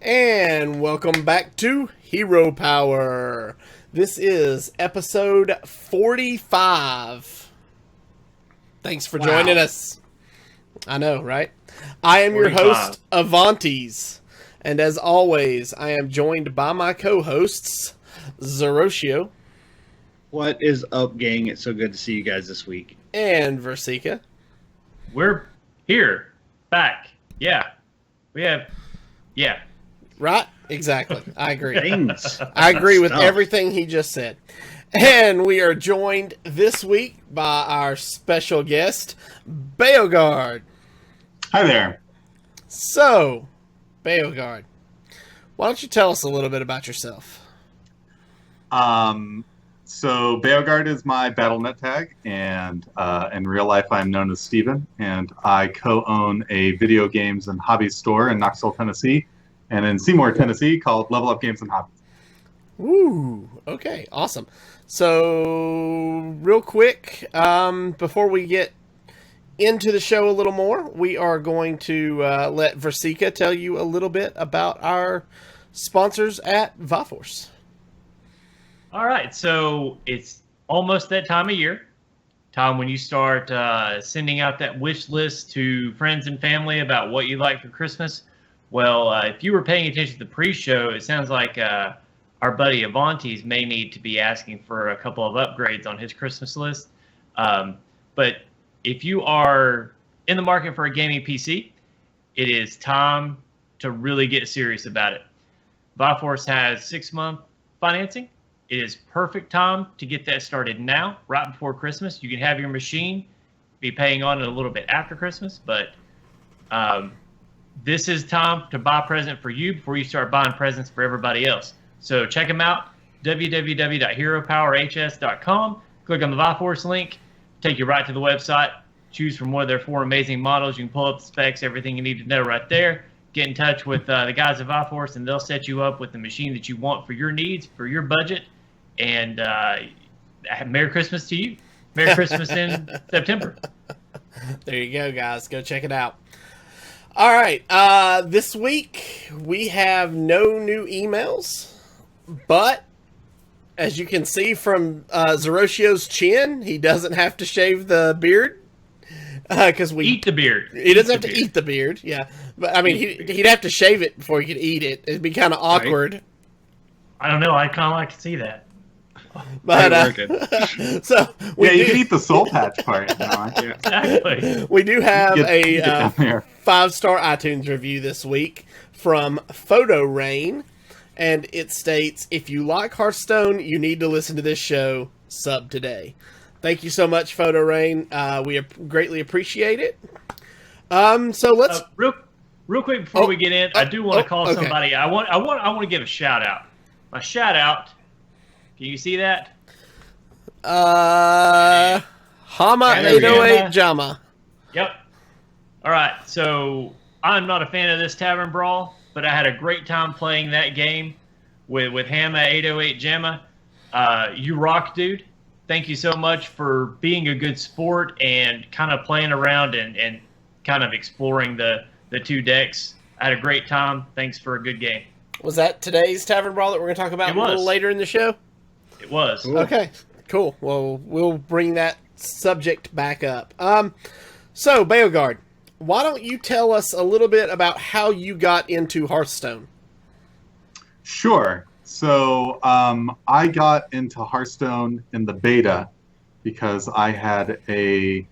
And welcome back to Hero Power. This is episode 45. Thanks for joining us. I know, right? I am 45. Your host, Avantes. And as always, I am joined by my co-hosts, Zerocio. What is up, gang? It's so good to see you guys this week. And Versika. We're here. Back. Yeah. Right? Exactly. I agree. I agree with everything he just said. And we are joined this week by our special guest, Beogard. Hi there. So, Beogard, why don't you tell us a little bit about yourself? So Beogard is my BattleNet tag, and in real life I'm known as Steven, and I co-own a video games and hobbies store in Knoxville, Tennessee, and in Seymour, Tennessee, called Level Up Games and Hobbies. Ooh, okay, awesome. So, real quick, before we get into the show a little more, we are going to let Versika tell you a little bit about our sponsors at ViForce. All right, so it's almost that time of year, when you start sending out that wish list to friends and family about what you like for Christmas. Well, if you were paying attention to the pre-show, it sounds like our buddy Avantes may need to be asking for a couple of upgrades on his Christmas list. But if you are in the market for a gaming PC, it is time to really get serious about it. ViForce has 6-month financing. It is perfect time to get that started now, right before Christmas. You can have your machine, be paying on it a little bit after Christmas, but this is time to buy a present for you before you start buying presents for everybody else. So check them out, www.heropowerhs.com. Click on the ViForce link, take you right to the website. Choose from one of their 4 amazing models. You can pull up the specs, everything you need to know right there. Get in touch with the guys at ViForce, and they'll set you up with the machine that you want for your needs, for your budget. And Merry Christmas to you. Merry Christmas in September. There you go, guys. Go check it out. All right. This week, we have no new emails. But, as you can see from Zerocio's chin, he doesn't have to shave the beard. Because we eat the beard. He doesn't have to eat the beard, yeah. But, I mean, he'd have to shave it before he could eat it. It'd be kind of awkward. Right. I don't know. I'd kind of like to see that. But so you can eat the soul patch part. Exactly. We do have a 5-star iTunes review this week from Photo Rain, and it states, "If you like Hearthstone, you need to listen to this show. Sub today." Thank you so much, Photo Rain. We greatly appreciate it. So let's real quick before we get in. I do want to call somebody. I want to give a shout out. My shout out. Can you see that? Hama 808 Jama. Yep. All right. So I'm not a fan of this Tavern Brawl, but I had a great time playing that game with Hama 808 Jama. You rock, dude. Thank you so much for being a good sport and kind of playing around and kind of exploring the 2 decks. I had a great time. Thanks for a good game. Was that today's Tavern Brawl that we're going to talk about a little later in the show? It was. Cool. Okay, cool. Well, we'll bring that subject back up. So, Beogard, why don't you tell us a little bit about how you got into Hearthstone? Sure. So, I got into Hearthstone in the beta because I had an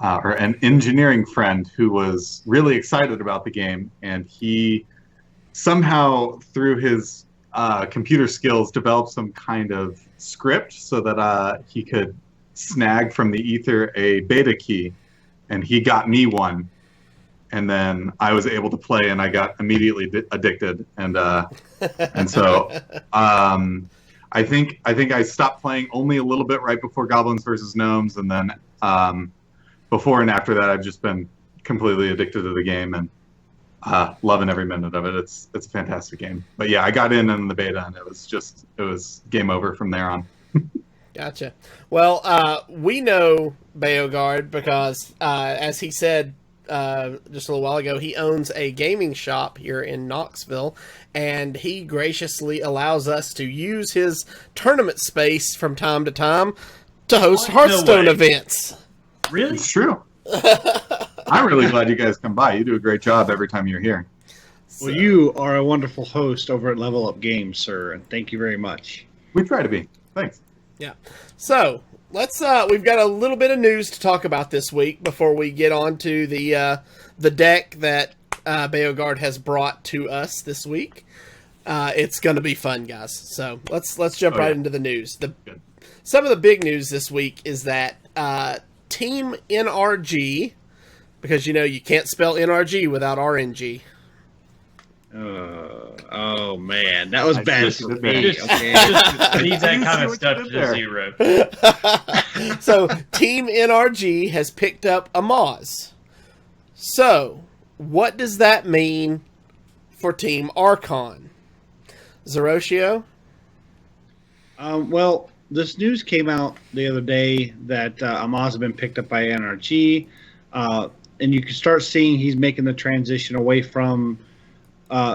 engineering friend who was really excited about the game, and he somehow, through his computer skills, developed some kind of script so that he could snag from the ether a beta key, and he got me one, and then I was able to play, and I got immediately addicted, and so I think I stopped playing only a little bit right before Goblins versus Gnomes, and then before and after that I've just been completely addicted to the game and loving every minute of it. It's a fantastic game. But yeah, I got in the beta, and it was game over from there on. Gotcha. Well, we know Beogard because, as he said just a little while ago, he owns a gaming shop here in Knoxville, and he graciously allows us to use his tournament space from time to time to host Hearthstone events. Really? It's true. I'm really glad you guys come by. You do a great job every time you're here. Well, you are a wonderful host over at Level Up Games, sir, and thank you very much. We try to be. Thanks. Yeah. So let's. We've got a little bit of news to talk about this week before we get on to the deck that Beogard has brought to us this week. It's going to be fun, guys. So let's jump right into the news. Some of the big news this week is that Team NRG, because you can't spell NRG without RNG. Oh man, that was bad for me. Okay. Just need that kind of stuff to zero. So Team NRG has picked up Amaz. So what does that mean for Team Archon? Zeroshio? Well, this news came out the other day that Amaz has been picked up by NRG, and you can start seeing he's making the transition away from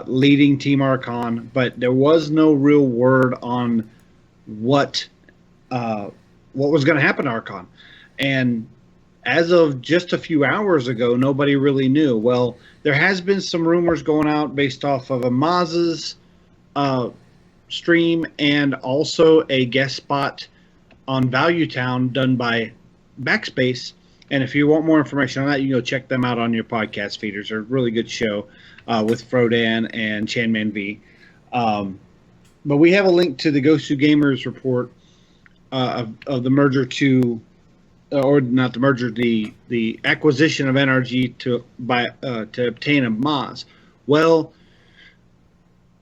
leading Team Archon, but there was no real word on what was going to happen to Archon. And as of just a few hours ago, nobody really knew. Well, there has been some rumors going out based off of Amaz's stream and also a guest spot on Value Town done by Backspace. And if you want more information on that, you can go check them out on your podcast feeders. They're a really good show with Frodan and Chanman V. But we have a link to the Ghost Who Gamers report of the merger to, or not the merger, the acquisition of NRG to obtain a Maz. Well,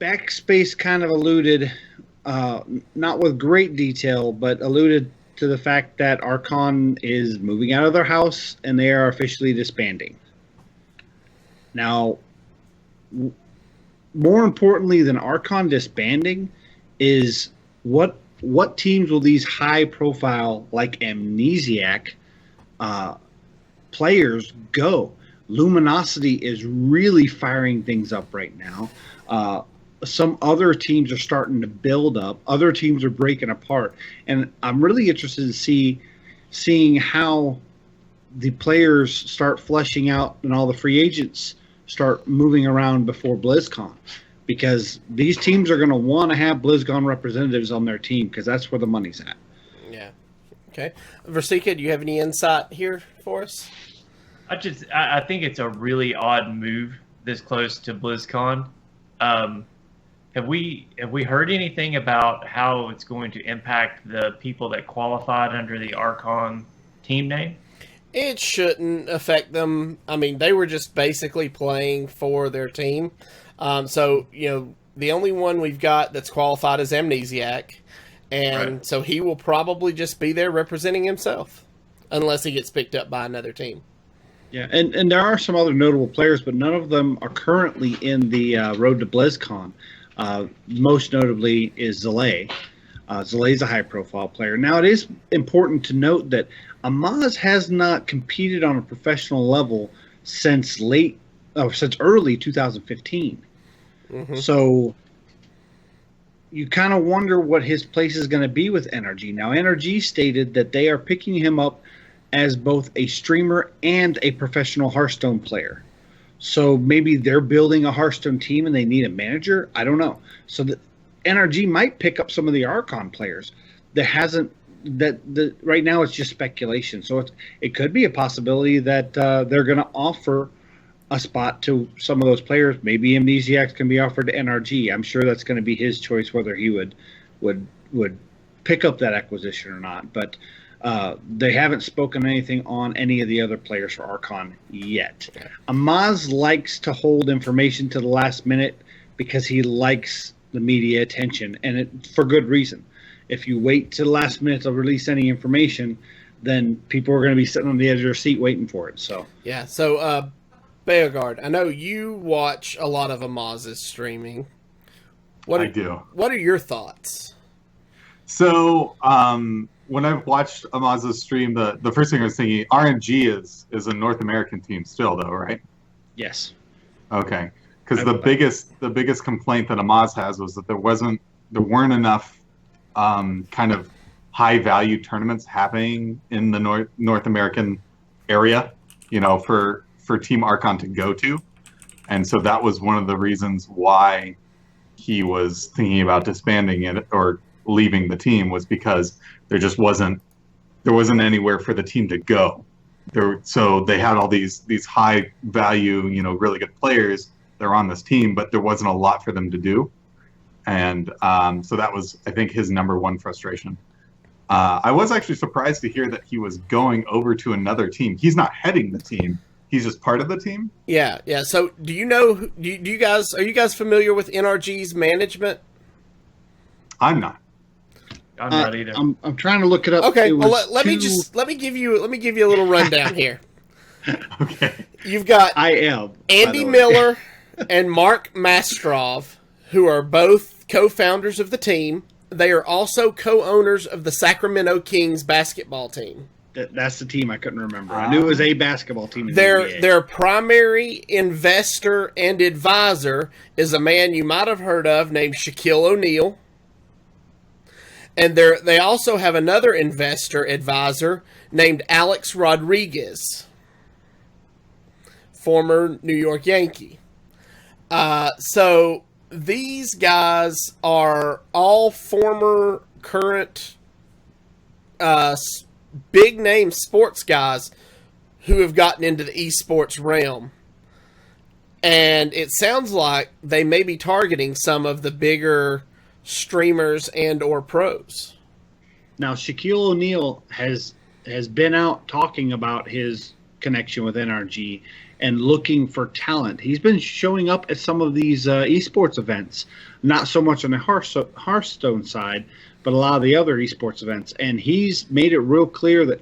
Backspace kind of alluded, not with great detail, but alluded to the fact that Archon is moving out of their house and they are officially disbanding. Now, more importantly than Archon disbanding is what teams will these high-profile, like Amnesiac, players go? Luminosity is really firing things up right now. Some other teams are starting to build up. Other teams are breaking apart. And I'm really interested in seeing how the players start fleshing out and all the free agents start moving around before BlizzCon. Because these teams are going to want to have BlizzCon representatives on their team because that's where the money's at. Yeah. Okay. Versika, do you have any insight here for us? I think it's a really odd move this close to BlizzCon. Have we heard anything about how it's going to impact the people that qualified under the Archon team name? It shouldn't affect them. I mean, they were just basically playing for their team. So, the only one we've got that's qualified is Amnesiac. And right. So he will probably just be there representing himself unless he gets picked up by another team. Yeah, and there are some other notable players, but none of them are currently in the road to BlizzCon. Most notably is Zalay. Zalay's a high-profile player. Now, it is important to note that Amaz has not competed on a professional level since early 2015. Mm-hmm. So you kind of wonder what his place is going to be with NRG. Now, NRG stated that they are picking him up as both a streamer and a professional Hearthstone player. So maybe they're building a Hearthstone team and they need a manager. I don't know. So the NRG might pick up some of the Archon players. Right now it's just speculation. So it could be a possibility that they're going to offer a spot to some of those players. Maybe Amnesiacs can be offered to NRG. I'm sure that's going to be his choice whether he would pick up that acquisition or not. But they haven't spoken anything on any of the other players for Archon yet. Okay. Amaz likes to hold information to the last minute because he likes the media attention, and for good reason. If you wait to the last minute to release any information, then people are going to be sitting on the edge of their seat waiting for it. So yeah. So Beogard, I know you watch a lot of Amaz's streaming. I do. What are your thoughts? So when I've watched Amaz's stream, the first thing I was thinking, RNG is a North American team still, though, right? Yes. Okay, because the biggest complaint that Amaz has was that there weren't enough kind of high value tournaments happening in the North American area, for Team Archon to go to, and so that was one of the reasons why he was thinking about disbanding it or leaving the team, was because there wasn't anywhere for the team to go. So they had all these high value, really good players that are on this team, but there wasn't a lot for them to do. And so that was, I think, his number one frustration. I was actually surprised to hear that he was going over to another team. He's not heading the team. He's just part of the team. Yeah. So do you know, are you guys familiar with NRG's management? I'm not. I'm not either. I'm trying to look it up. Okay, well, let me give you a little rundown here. Okay. You've got Andy Miller and Mark Mastrov, who are both co-founders of the team. They are also co-owners of the Sacramento Kings basketball team. That's the team I couldn't remember. I knew it was a basketball team. Their primary investor and advisor is a man you might have heard of named Shaquille O'Neal. And they also have another investor advisor named Alex Rodriguez, former New York Yankee. So these guys are all former, current, big-name sports guys who have gotten into the eSports realm. And it sounds like they may be targeting some of the bigger streamers and or pros. Now, Shaquille O'Neal has been out talking about his connection with NRG and looking for talent. He's been showing up at some of these esports events, not so much on the Hearthstone side, but a lot of the other esports events. And he's made it real clear that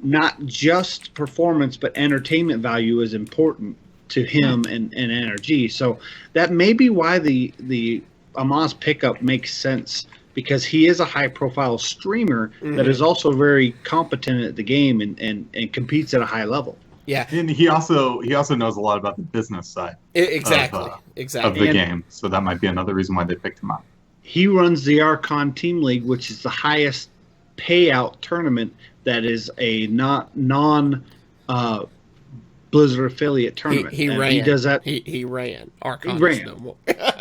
not just performance, but entertainment value is important to him and NRG. So that may be why the Amaz pickup makes sense, because he is a high-profile streamer that is also very competent at the game and competes at a high level. Yeah, and he also knows a lot about the business side exactly of the game. So that might be another reason why they picked him up. He runs the Archon Team League, which is the highest payout tournament that is a non Blizzard affiliate tournament. He ran. He does that. He ran. Archon he ran. No more.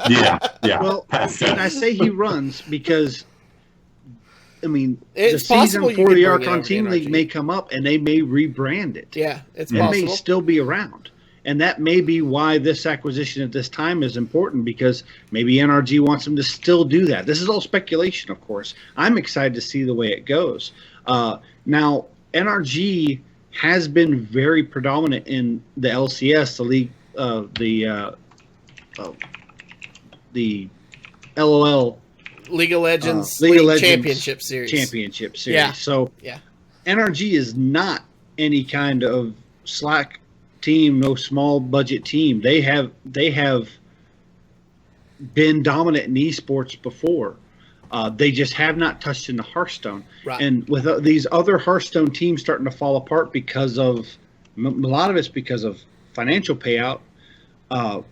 Yeah. Well, and I say he runs because, I mean, it's the season for the Archon Team NRG. League may come up and they may rebrand it. Yeah, it's It possible. may still be around. And that may be why this acquisition at this time is important, because maybe NRG wants them to still do that. This is all speculation, of course. I'm excited to see the way it goes. Now, NRG has been very predominant in the LCS, the league, the LOL, League of Legends, League of Legends Championship Series. Yeah. So yeah. NRG is not any kind of slack team, no small budget team. They have been dominant in esports before. They just have not touched into Hearthstone. Right. And with these other Hearthstone teams starting to fall apart because of a lot of it's because of financial payout, I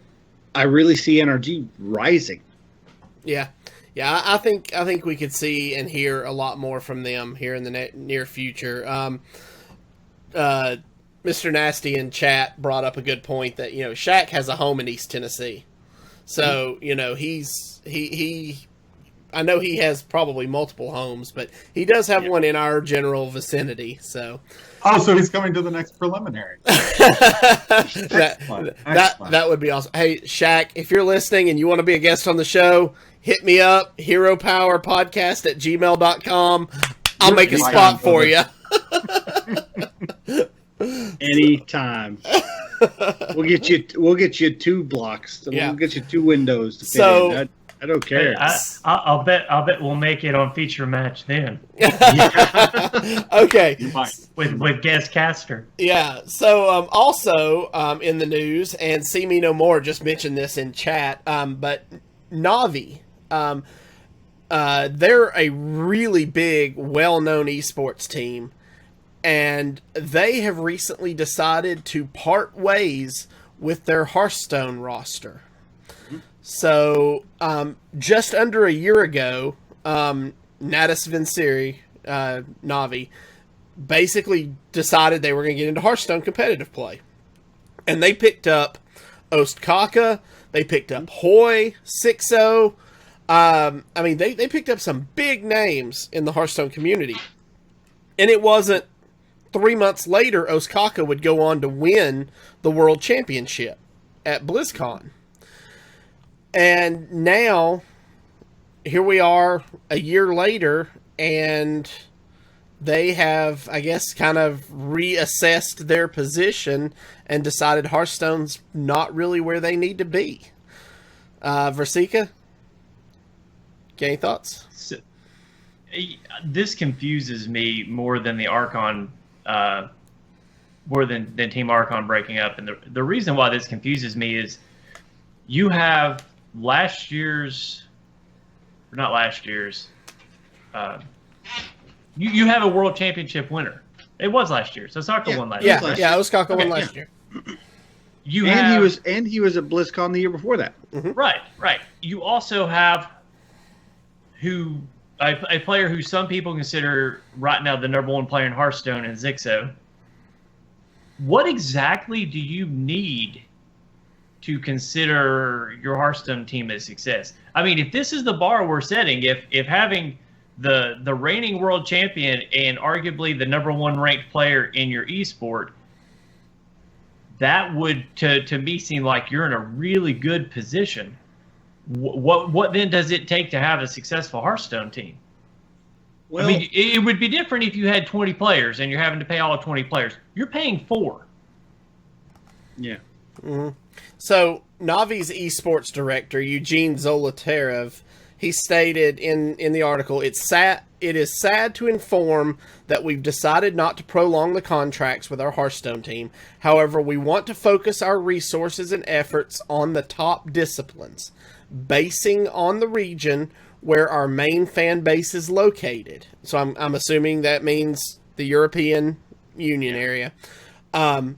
really see NRG rising. Yeah. I think we could see and hear a lot more from them here in the near future. Mr. Nasty in chat brought up a good point that, Shaq has a home in East Tennessee. So, he I know he has probably multiple homes, but he does have one in our general vicinity. So, so he's coming to the next preliminary. that would be awesome. Hey, Shaq, if you're listening and you want to be a guest on the show, hit me up, heropowerpodcast@gmail.com. I'll make a spot for you. Anytime. We'll get you 2 blocks. We'll get you 2 windows to fit in. I don't care. I'll bet we'll make it on feature match then. Okay. You might. With guest caster. Yeah. So also in the news, and See Me No More just mentioned this in chat, but Navi, they're a really big, well-known esports team, and they have recently decided to part ways with their Hearthstone roster. So, just under a year ago, Natus Vincere, Navi, basically decided they were going to get into Hearthstone competitive play. And they picked up Ostkaka, they picked up Hoy, Sixo. They picked up some big names in the Hearthstone community. And it wasn't 3 months later, Ostkaka would go on to win the World Championship at BlizzCon. And now, here we are a year later, and they have, I guess, kind of reassessed their position and decided Hearthstone's not really where they need to be. Versika, got any thoughts? So, this confuses me more than the Archon, more than Team Archon breaking up. And the reason why this confuses me is you have last year's, or not last year's, you have a World Championship winner. It was last year. So Osaka won last year. Yeah, Ostkaka won last year. He was at BlizzCon the year before that. Mm-hmm. Right. You also have a player who some people consider right now the number one player in Hearthstone in Zixo. What exactly do you need to consider your Hearthstone team a success? I mean, if this is the bar we're setting, if having the reigning world champion and arguably the number one ranked player in your esport, that would to me seem like you're in a really good position. What then does it take to have a successful Hearthstone team? Well, I mean, it would be different if you had 20 players and you're having to pay all 20 players. You're paying 4. Yeah. Mm-hmm. So Navi's esports director, Eugene Zolotarev, he stated in the article, it is sad to inform that we've decided not to prolong the contracts with our Hearthstone team. However, we want to focus our resources and efforts on the top disciplines, basing on the region where our main fan base is located. So I'm assuming that means the European Union area.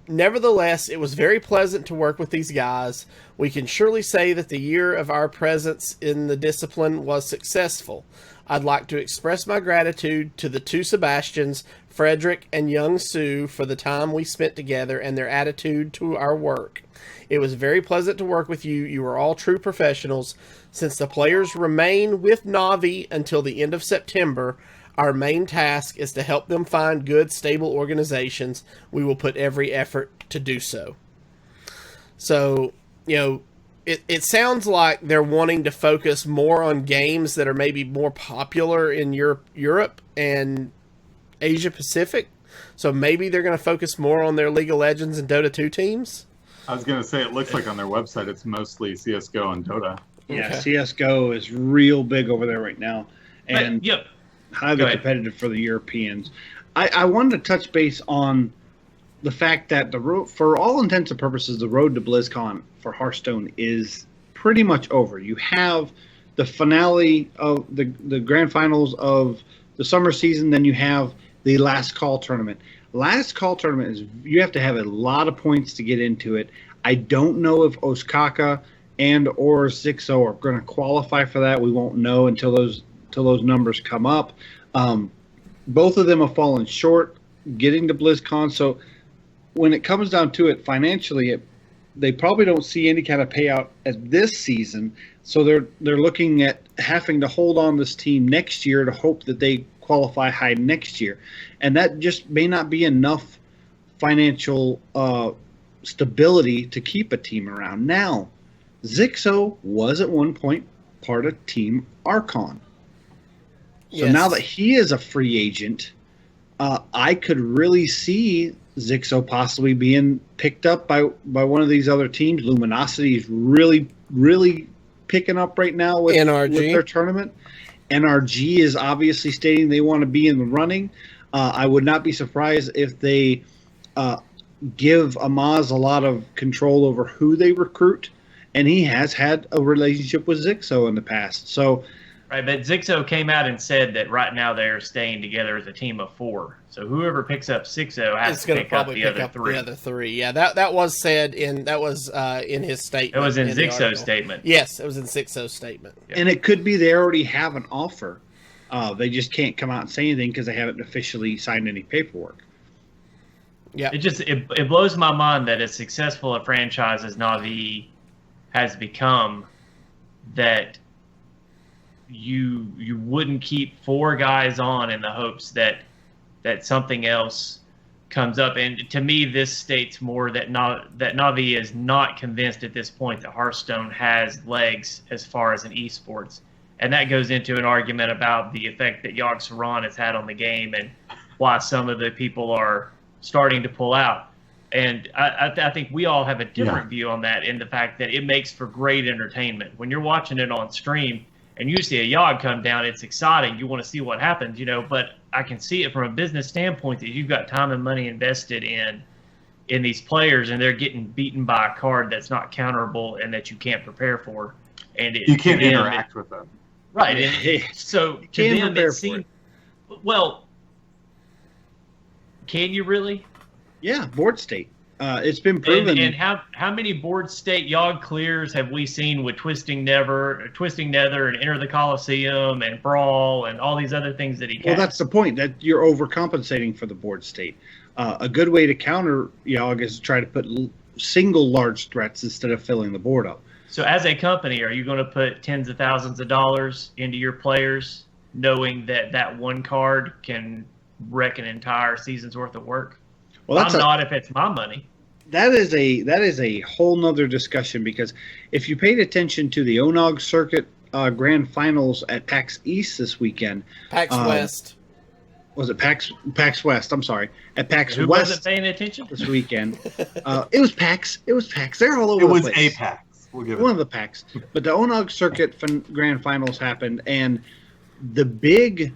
Nevertheless, it was very pleasant to work with these guys. We can surely say that the year of our presence in the discipline was successful. I'd like to express my gratitude to the two Sebastians, Frederick and Young Sue, for the time we spent together and their attitude to our work. It was very pleasant to work with you. You are all true professionals. Since the players remain with Navi until the end of September, our main task is to help them find good, stable organizations. We will put every effort to do so. So, it sounds like they're wanting to focus more on games that are maybe more popular in Europe and Asia Pacific. So maybe they're going to focus more on their League of Legends and Dota 2 teams. I was going to say, it looks like on their website it's mostly CSGO and Dota. Yeah, Okay. CSGO is real big over there right now. And Yep. highly competitive for the Europeans. I wanted to touch base on the fact that for all intents and purposes, the road to BlizzCon for Hearthstone is pretty much over. You have the finale of the grand finals of the summer season, then you have the last call tournament. Last call tournament is you have to have a lot of points to get into it. I don't know if Ostkaka and or Zixo are going to qualify for that. We won't know until those numbers come up. Both of them have fallen short getting to BlizzCon. So when it comes down to it, financially, they probably don't see any kind of payout at this season. So they're looking at having to hold on this team next year to hope that they qualify high next year. And that just may not be enough financial stability to keep a team around. Now, Zixo was at one point part of Team Archon. So now that he is a free agent, I could really see Zixo possibly being picked up by one of these other teams. Luminosity is really, really picking up right now with their tournament. NRG is obviously stating they want to be in the running. I would not be surprised if they give Amaz a lot of control over who they recruit, and he has had a relationship with Zixo in the past. So Right, but Zixo came out and said that right now they're staying together as a team of 4. So whoever picks up Zixo has to pick up the other 3. The other 3. Yeah, that was said in his statement. It was in the Zixo's article. statement. Yes, it was in Zixo's statement. Yeah. And it could be they already have an offer. They just can't come out and say anything because they haven't officially signed any paperwork. Yeah, It blows my mind that as successful a franchise as Na'Vi has become, that you wouldn't keep 4 guys on in the hopes that something else comes up. And to me, this states more that Na'Vi is not convinced at this point that Hearthstone has legs as far as an eSports. And that goes into an argument about the effect that Yogg Saron has had on the game and why some of the people are starting to pull out. And I think we all have a different view on that, in the fact that it makes for great entertainment. When you're watching it on stream and you see a Yogg come down, it's exciting. You want to see what happens, but I can see it from a business standpoint that you've got time and money invested in these players, and they're getting beaten by a card that's not counterable and that you can't prepare for. And you can't interact with them. Right. And so to them, it seems, well, can you really? Yeah, board state. It's been proven. And how many board state Yogg clears have we seen with Twisting Nether, and Enter the Coliseum, and Brawl, and all these other things that he can? Well, that's the point, that you're overcompensating for the board state. A good way to counter Yogg is to try to put single large threats instead of filling the board up. So as a company, are you going to put tens of thousands of dollars into your players, knowing that one card can wreck an entire season's worth of work? Well, I'm not if it's my money. That is a whole nother discussion, because if you paid attention to the Onog Circuit Grand Finals at PAX East this weekend, PAX West. Was it PAX West? I'm sorry, at PAX Who West. wasn't paying attention this weekend? It was PAX. They're all over. It was the place. a PAX. We'll give one of the PAX. But the Onog Circuit Grand Finals happened, and the big,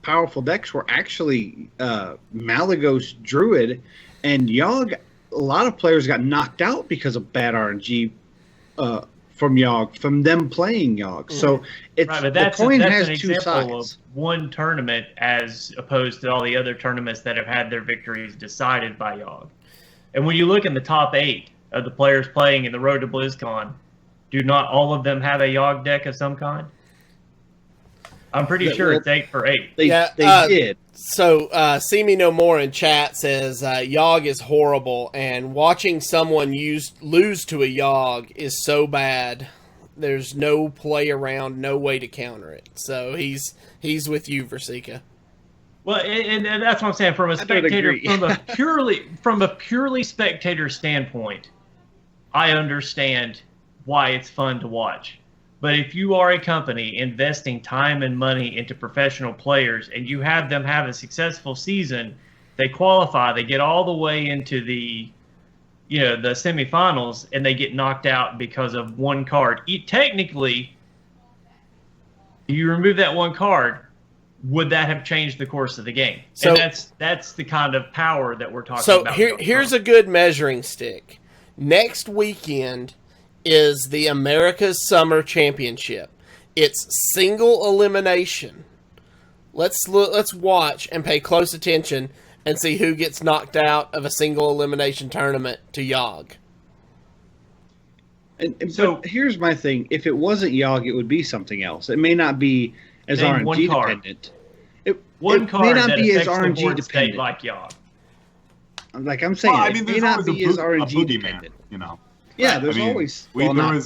powerful decks were actually Malagos Druid and Yogg. A lot of players got knocked out because of bad RNG from Yogg, from them playing Yogg. So it's right, but that's the coin has an two example sides. of one tournament as opposed to all the other tournaments that have had their victories decided by Yogg. And when you look in the top 8 of the players playing in the Road to BlizzCon, do not all of them have a Yogg deck of some kind? I'm pretty sure it's 8 for 8. They did. So, See Me No More in chat says, Yogg is horrible, and watching someone lose to a Yogg is so bad. There's no play around, no way to counter it. So he's with you, Versika. Well, and that's what I'm saying. From a spectator, from a purely spectator standpoint, I understand why it's fun to watch. But if you are a company investing time and money into professional players, and you have them have a successful season, they qualify, they get all the way into the semifinals, and they get knocked out because of one card. Technically, you remove that one card, would that have changed the course of the game? So, and that's the kind of power that we're talking about. So here's a good measuring stick. Next weekend is the America's Summer Championship. It's single elimination. Let's watch and pay close attention and see who gets knocked out of a single elimination tournament to Yogg. And so here's my thing: if it wasn't Yogg, it would be something else. It may not be as RNG dependent. It may not be as RNG dependent like Yogg. Like I'm saying, it may not be as RNG dependent. Yeah, there's always. Maybe not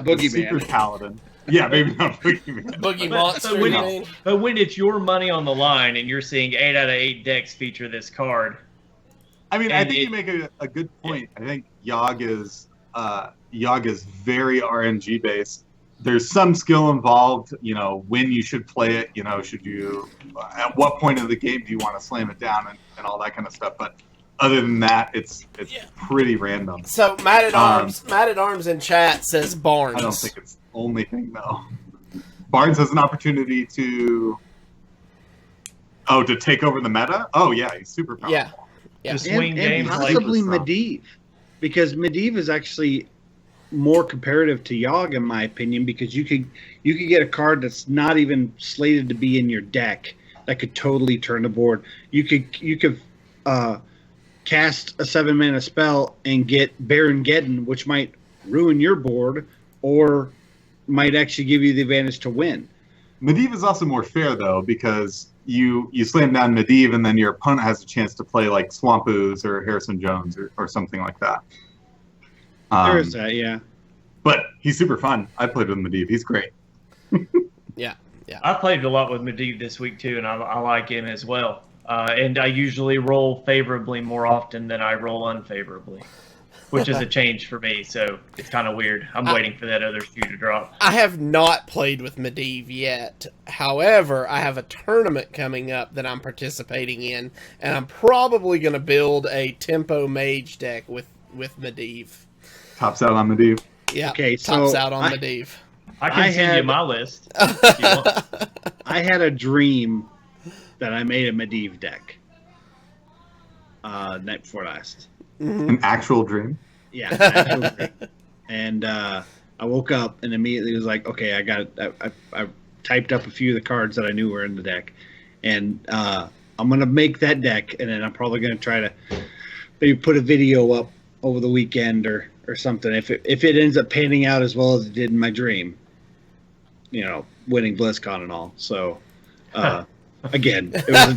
Boogeyman. Secret Paladin. Yeah, maybe not Boogeyman. Boogie Monster. But when it's your money on the line and you're seeing 8 out of 8 decks feature this card. I think you make a good point. I think Yogg is very RNG based. There's some skill involved, when you should play it, should you, at what point of the game do you want to slam it down and all that kind of stuff. But other than that, it's pretty random. So Matt at Arms in chat says Barnes. I don't think it's the only thing though. Barnes has an opportunity to take over the meta. Oh yeah, he's super powerful. Yeah. To swing and games possibly Medivh, because Medivh is actually more comparative to Yogg, in my opinion, because you could get a card that's not even slated to be in your deck that could totally turn the board. You could cast a 7-mana spell and get Baron Geddon, which might ruin your board or might actually give you the advantage to win. Medivh is also more fair, though, because you slam down Medivh and then your opponent has a chance to play like Swamp Ooze or Harrison Jones or something like that. There is that, yeah. But he's super fun. I played with Medivh. He's great. Yeah. I played a lot with Medivh this week, too, and I like him as well. And I usually roll favorably more often than I roll unfavorably, which is a change for me, so it's kind of weird. I'm waiting for that other shoe to drop. I have not played with Medivh yet. However, I have a tournament coming up that I'm participating in, and I'm probably going to build a Tempo Mage deck with Medivh. Tops out on Medivh. Yeah, Okay, tops so out on Medivh. I can send you my list. If you want. I had a dream that I made a Medivh deck night before last. An actual dream. Yeah, an actual dream. And I woke up and immediately was like, okay, I typed up a few of the cards that I knew were in the deck, and I'm gonna make that deck, and then I'm probably gonna try to maybe put a video up over the weekend or something. If it ends up panning out as well as it did in my dream, winning BlizzCon and all. So, again, it was a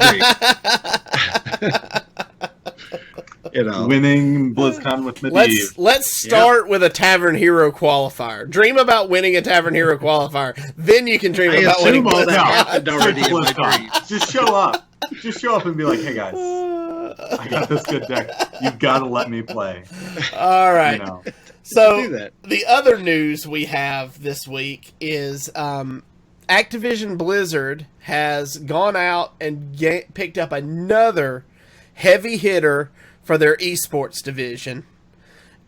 dream. Winning BlizzCon with Medivh. Let's start with a Tavern Hero qualifier. Dream about winning a Tavern Hero qualifier. Then you can dream about winning all that BlizzCon. happened already in my dream. Just show up. Just show up and be like, hey guys, I got this good deck. You've got to let me play. All right. Do So that. the other news we have this week is Activision Blizzard has gone out and picked up another heavy hitter for their eSports division,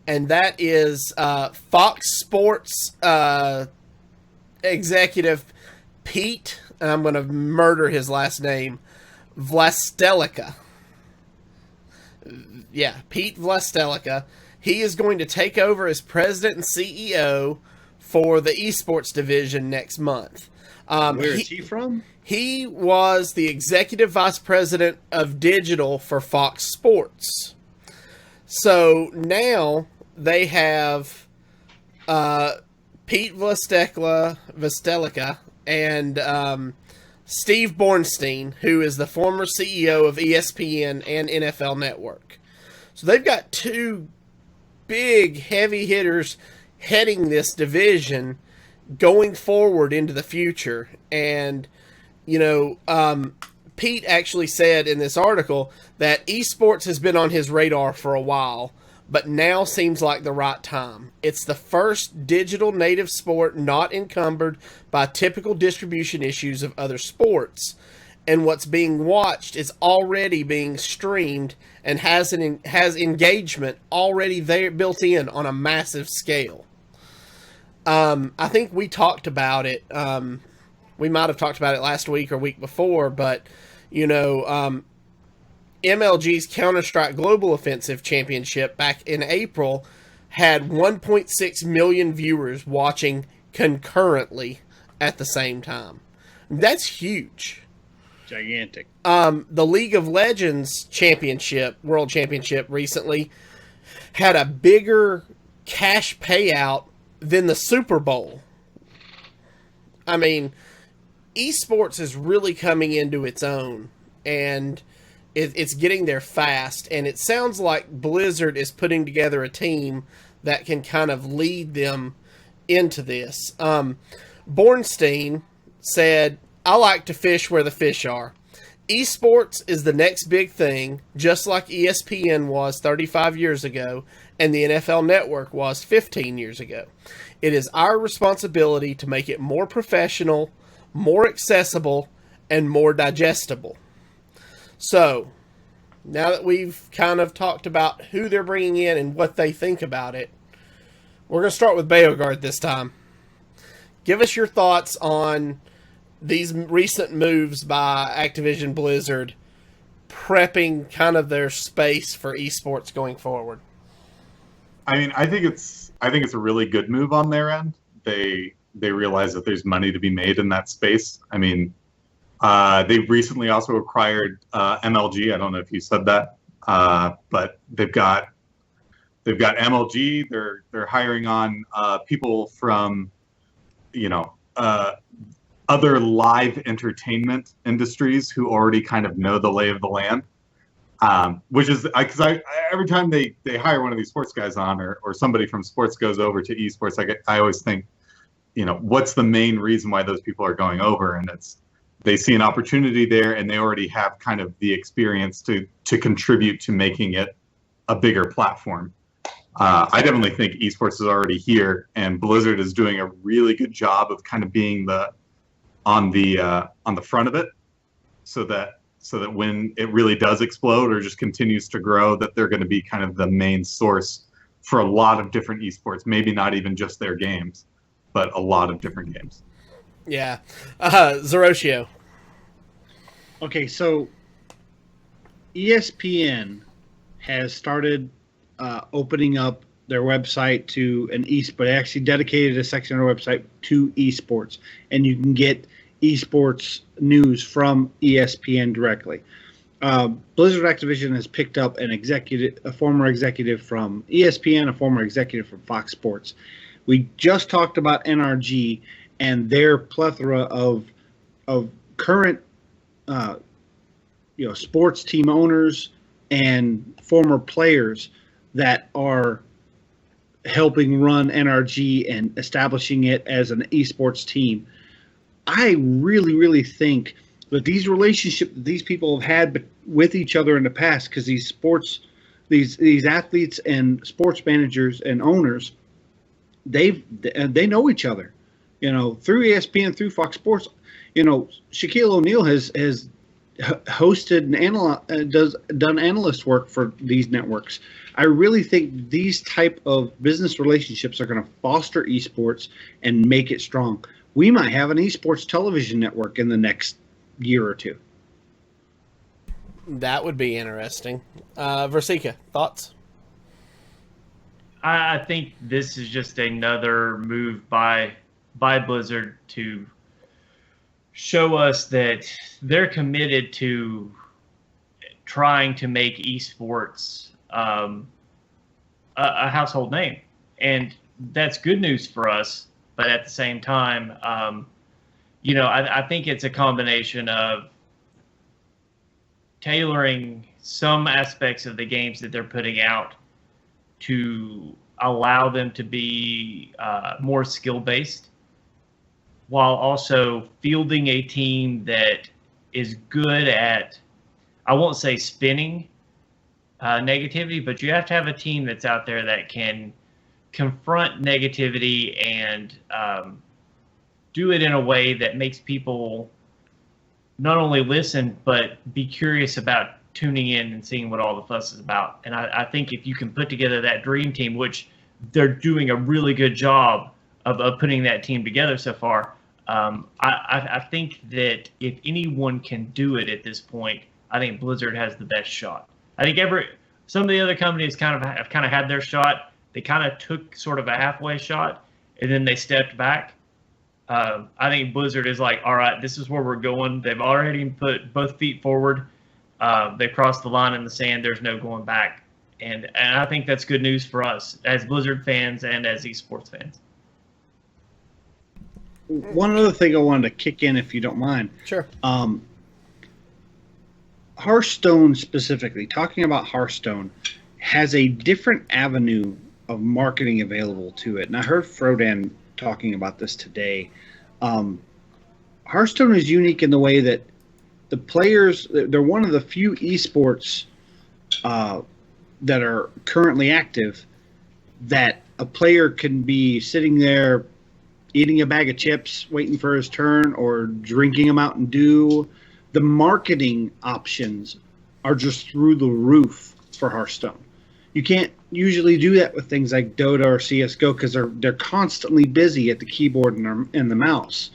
and that is Fox Sports executive Pete, and I'm going to murder his last name, Vlastelica. Yeah, Pete Vlastelica. He is going to take over as president and CEO for the esports division next month. Where is he from? He was the executive vice president of digital for Fox Sports. So now they have Pete Vlastelica and Steve Bornstein, who is the former CEO of ESPN and NFL Network. So they've got two big heavy hitters heading this division going forward into the future. And, Pete actually said in this article that esports has been on his radar for a while, but now seems like the right time. It's the first digital native sport not encumbered by typical distribution issues of other sports. And what's being watched is already being streamed and has engagement already there built in on a massive scale. I think we talked about it. We might have talked about it last week or week before, but MLG's Counter-Strike Global Offensive Championship back in April had 1.6 million viewers watching concurrently at the same time. That's huge. Gigantic. The League of Legends World Championship recently had a bigger cash payout than the Super Bowl. I mean, esports is really coming into its own, and it's getting there fast, and it sounds like Blizzard is putting together a team that can kind of lead them into this. Bornstein said, "I like to fish where the fish are. Esports is the next big thing, just like ESPN was 35 years ago and the NFL Network was 15 years ago. It is our responsibility to make it more professional, more accessible, and more digestible." So, now that we've kind of talked about who they're bringing in and what they think about it, we're going to start with Beogard this time. Give us your thoughts on these recent moves by Activision Blizzard prepping kind of their space for esports going forward. I mean, I think it's I think it's a really good move on their end. They realize that there's money to be made in that space. I mean, they recently also acquired MLG. I don't know if you said that, but they've got MLG. They're hiring on people from, other live entertainment industries who already kind of know the lay of the land. Which is because I every time they hire one of these sports guys on, or somebody from sports goes over to esports, I always think, what's the main reason why those people are going over? And it's they see an opportunity there, and they already have kind of the experience to contribute to making it a bigger platform. I definitely think esports is already here, and Blizzard is doing a really good job of kind of being on the front of it, so that when it really does explode or just continues to grow, that they're going to be kind of the main source for a lot of different esports. Maybe not even just their games, but a lot of different games. Yeah. Zeroshio. Okay, so ESPN has started opening up their website to an eSport. They actually dedicated a section on their website to esports, and you can get esports news from ESPN directly. Blizzard Activision has picked up a former executive from ESPN, a former executive from Fox Sports. We just talked about NRG and their plethora of current sports team owners and former players that are helping run NRG and establishing it as an esports team. I really, really think that these relationships that these people have had with each other in the past, because these athletes and sports managers and owners, they know each other, through ESPN, through Fox Sports. Shaquille O'Neal has hosted and done analyst work for these networks. I really think these type of business relationships are going to foster esports and make it strong. We might have an esports television network in the next year or two. That would be interesting. Versika, thoughts? I think this is just another move by Blizzard to show us that they're committed to trying to make esports a household name. And that's good news for us. But at the same time, I think it's a combination of tailoring some aspects of the games that they're putting out to allow them to be more skill-based, while also fielding a team that is good at, I won't say spinning negativity, but you have to have a team that's out there that can confront negativity and do it in a way that makes people not only listen, but be curious about tuning in and seeing what all the fuss is about. And I think if you can put together that dream team, which they're doing a really good job of putting that team together so far, I think that if anyone can do it at this point, I think Blizzard has the best shot. I think some of the other companies have had their shot. They kind of took sort of a halfway shot, and then they stepped back. I think Blizzard is like, all right, this is where we're going. They've already put both feet forward. They crossed the line in the sand. There's no going back. And I think that's good news for us as Blizzard fans and as esports fans. One other thing I wanted to kick in, if you don't mind. Sure. Hearthstone specifically, talking about Hearthstone, has a different avenue of marketing available to it. And I heard Frodan talking about this today. Hearthstone is unique in the way that the players, they're one of the few esports that are currently active that a player can be sitting there eating a bag of chips, waiting for his turn, or drinking a Mountain Dew. The marketing options are just through the roof for Hearthstone. You can't usually do that with things like Dota or CSGO because they're constantly busy at the keyboard and the mouse.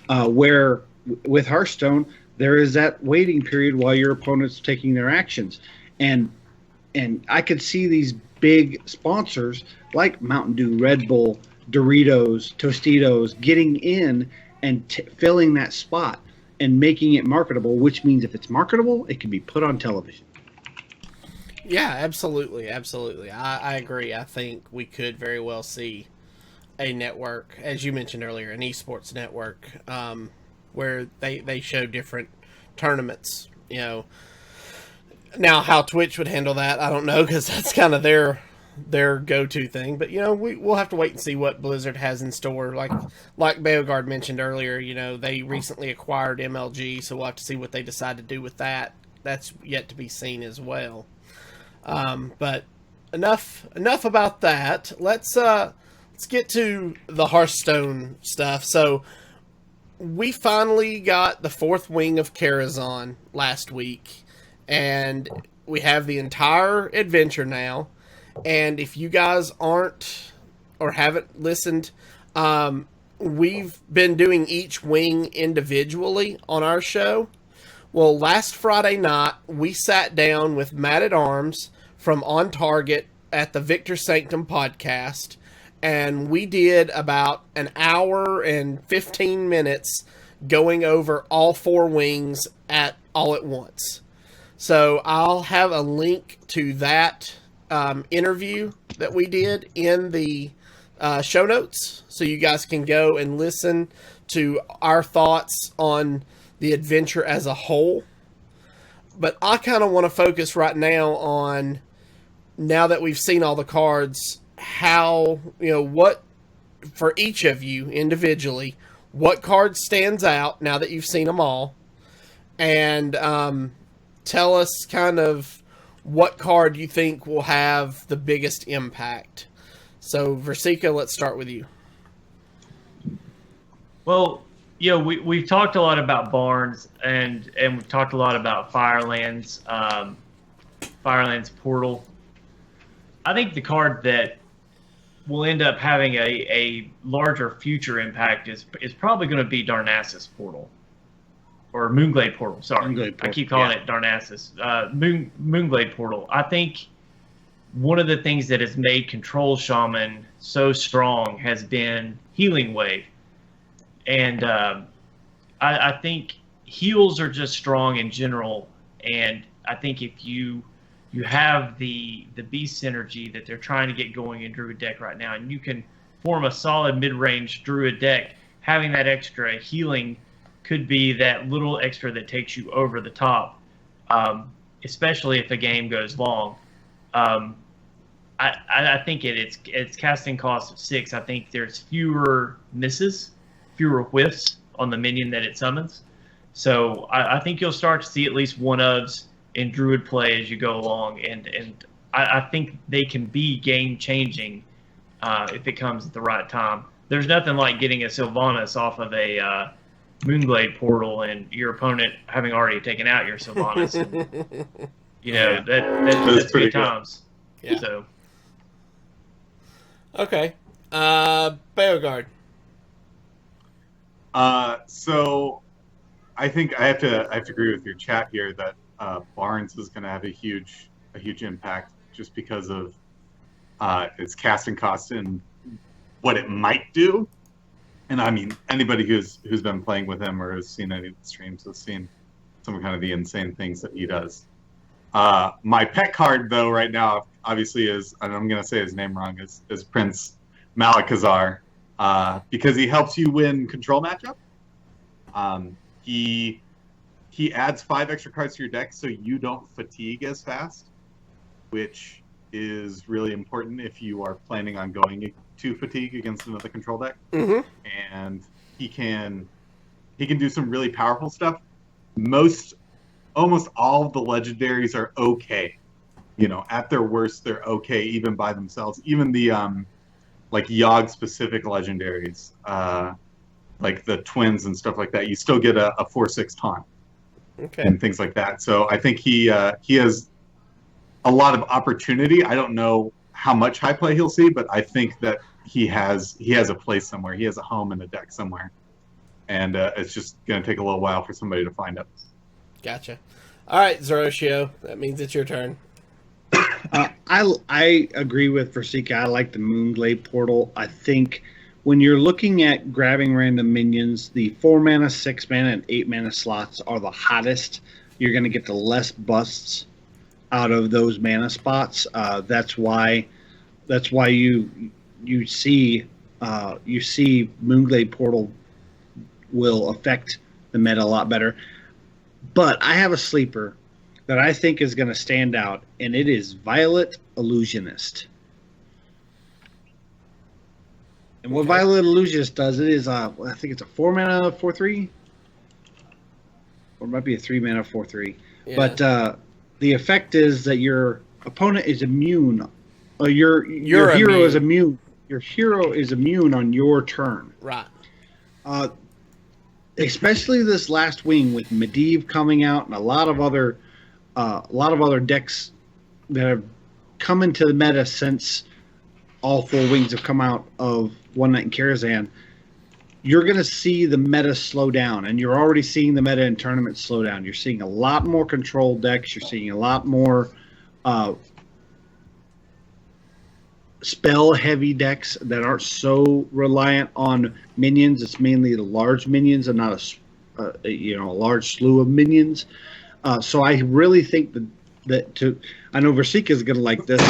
Where with Hearthstone, there is that waiting period while your opponent's taking their actions. And I could see these big sponsors like Mountain Dew, Red Bull, Doritos, Tostitos getting in and filling that spot and making it marketable, which means if it's marketable, it can be put on television. Yeah, absolutely. I agree. I think we could very well see a network, as you mentioned earlier, an eSports network, where they show different tournaments. Now how Twitch would handle that, I don't know, because that's kind of their go-to thing. But we'll have to wait and see what Blizzard has in store. Like Beogard mentioned earlier, they recently acquired MLG, so we'll have to see what they decide to do with that. That's yet to be seen as well. But enough about that. Let's get to the Hearthstone stuff. So we finally got the fourth wing of Karazhan last week, and we have the entire adventure now. And if you guys aren't or haven't listened, we've been doing each wing individually on our show. Well, last Friday night, we sat down with Matt at Arms from On Target at the Victor Sanctum podcast, and we did about an hour and 15 minutes going over all four wings all at once. So I'll have a link to that interview that we did in the show notes, so you guys can go and listen to our thoughts on the adventure as a whole. But I kind of want to focus right now on, now that we've seen all the cards, how, what, for each of you individually, what card stands out now that you've seen them all, and tell us kind of what card you think will have the biggest impact. So, Versika, let's start with you. Well, we've talked a lot about Barnes, and we've talked a lot about Firelands Portal. I think the card that will end up having a larger future impact is probably going to be Darnassus Portal. Or Moonglade Portal, sorry. Moonglade Portal. I keep calling it Darnassus. Moonglade Portal. I think one of the things that has made Control Shaman so strong has been Healing Wave. And I think heals are just strong in general. And I think if you have the beast synergy that they're trying to get going in Druid deck right now, and you can form a solid mid-range Druid deck, having that extra healing could be that little extra that takes you over the top, especially if the game goes long. I think it's casting cost of 6. I think there's fewer misses, fewer whiffs on the minion that it summons. So I think you'll start to see at least one-ofs in Druid play as you go along, and I think they can be game-changing if it comes at the right time. There's nothing like getting a Sylvanas off of a Moonglade Portal and your opponent having already taken out your Sylvanas. That's good times. Yeah. So. Okay. Beogard. So I think I have to agree with your chat here that Barnes is going to have a huge impact just because of its casting cost and what it might do. And I mean, anybody who's been playing with him or has seen any of the streams has seen some kind of the insane things that he does. My pet card, though, right now, obviously is, and I'm going to say his name wrong, is Prince Malakazar, because he helps you win control matchup. He adds 5 extra cards to your deck so you don't fatigue as fast, which is really important if you are planning on going to fatigue against another control deck. Mm-hmm. And he can do some really powerful stuff. Almost all of the legendaries are okay. At their worst, they're okay even by themselves. Even the like Yogg specific legendaries, like the twins and stuff like that, you still get a 4/6 taunt. Okay. And things like that. So I think he has a lot of opportunity. I don't know how much high play he'll see, but I think that he has a place somewhere. He has a home in the deck somewhere, and it's just going to take a little while for somebody to find it. Gotcha. All right, Zeroshio, that means it's your turn. I agree with Versika. I like the Moonglade portal. I think when you're looking at grabbing random minions, the 4 mana, 6 mana, and 8 mana slots are the hottest. You're going to get the less busts out of those mana spots. That's why you see Moonglade portal will affect the meta a lot better. But I have a sleeper that I think is going to stand out, and it is Violet Illusionist. And what Violet Illusionist does, it is I think it's a 4 mana 4/3, or it might be a 3 mana 4/3. Yeah. But the effect is that your opponent is immune. Your hero is immune. Your hero is immune on your turn. Right. Especially this last wing with Medivh coming out and a lot of other decks that have come into the meta since all 4 wings have come out of One Night in Karazhan. You're going to see the meta slow down, and you're already seeing the meta in tournaments slow down. You're seeing a lot more control decks. You're seeing a lot more spell-heavy decks that aren't so reliant on minions. It's mainly the large minions and not a large slew of minions. So I really think I know Versika is going to like this.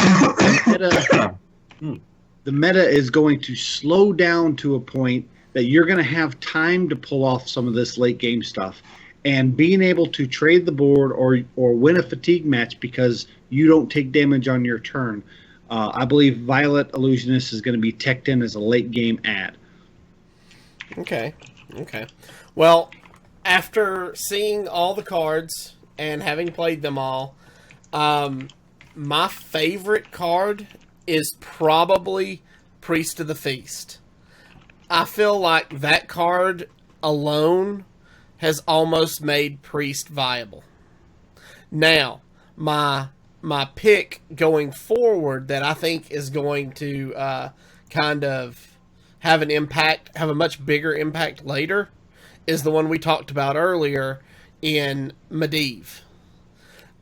The meta is going to slow down to a point that you're going to have time to pull off some of this late game stuff, and being able to trade the board or win a fatigue match because you don't take damage on your turn. I believe Violet Illusionist is going to be teched in as a late game ad. Okay. Well, after seeing all the cards and having played them all, my favorite card is probably Priest of the Feast. I feel like that card alone has almost made Priest viable. Now, my pick going forward that I think is going to kind of have a much bigger impact later, is the one we talked about earlier in Medivh.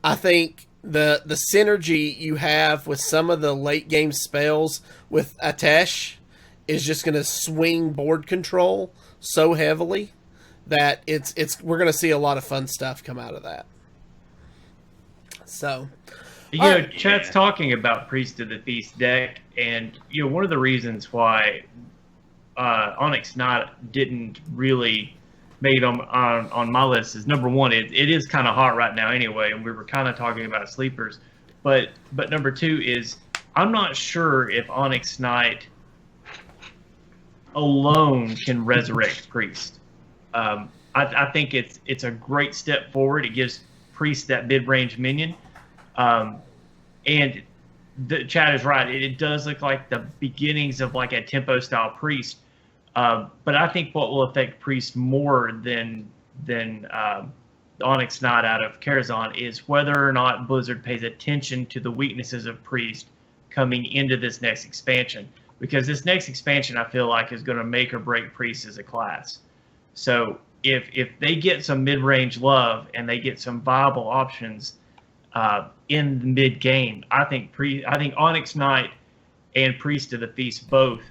I think the synergy you have with some of the late game spells with Atesh is just going to swing board control so heavily that we're going to see a lot of fun stuff come out of that. So, Chat's talking about Priest of the Feast deck, and one of the reasons why Onyx Knight didn't really make it on my list is, number one, it is kind of hot right now anyway, and we were kind of talking about sleepers. But number two is, I'm not sure if Onyx Knight alone can resurrect Priest. I think it's a great step forward. It gives Priest that mid-range minion. And the chat is right. It does look like the beginnings of like a tempo style Priest. But I think what will affect Priest more than Onyx Knight out of Karazhan is whether or not Blizzard pays attention to the weaknesses of Priest coming into this next expansion. Because this next expansion, I feel like, is going to make or break Priest as a class. So if they get some mid-range love and they get some viable options in the mid-game, I think Onyx Knight and Priest of the Feast both,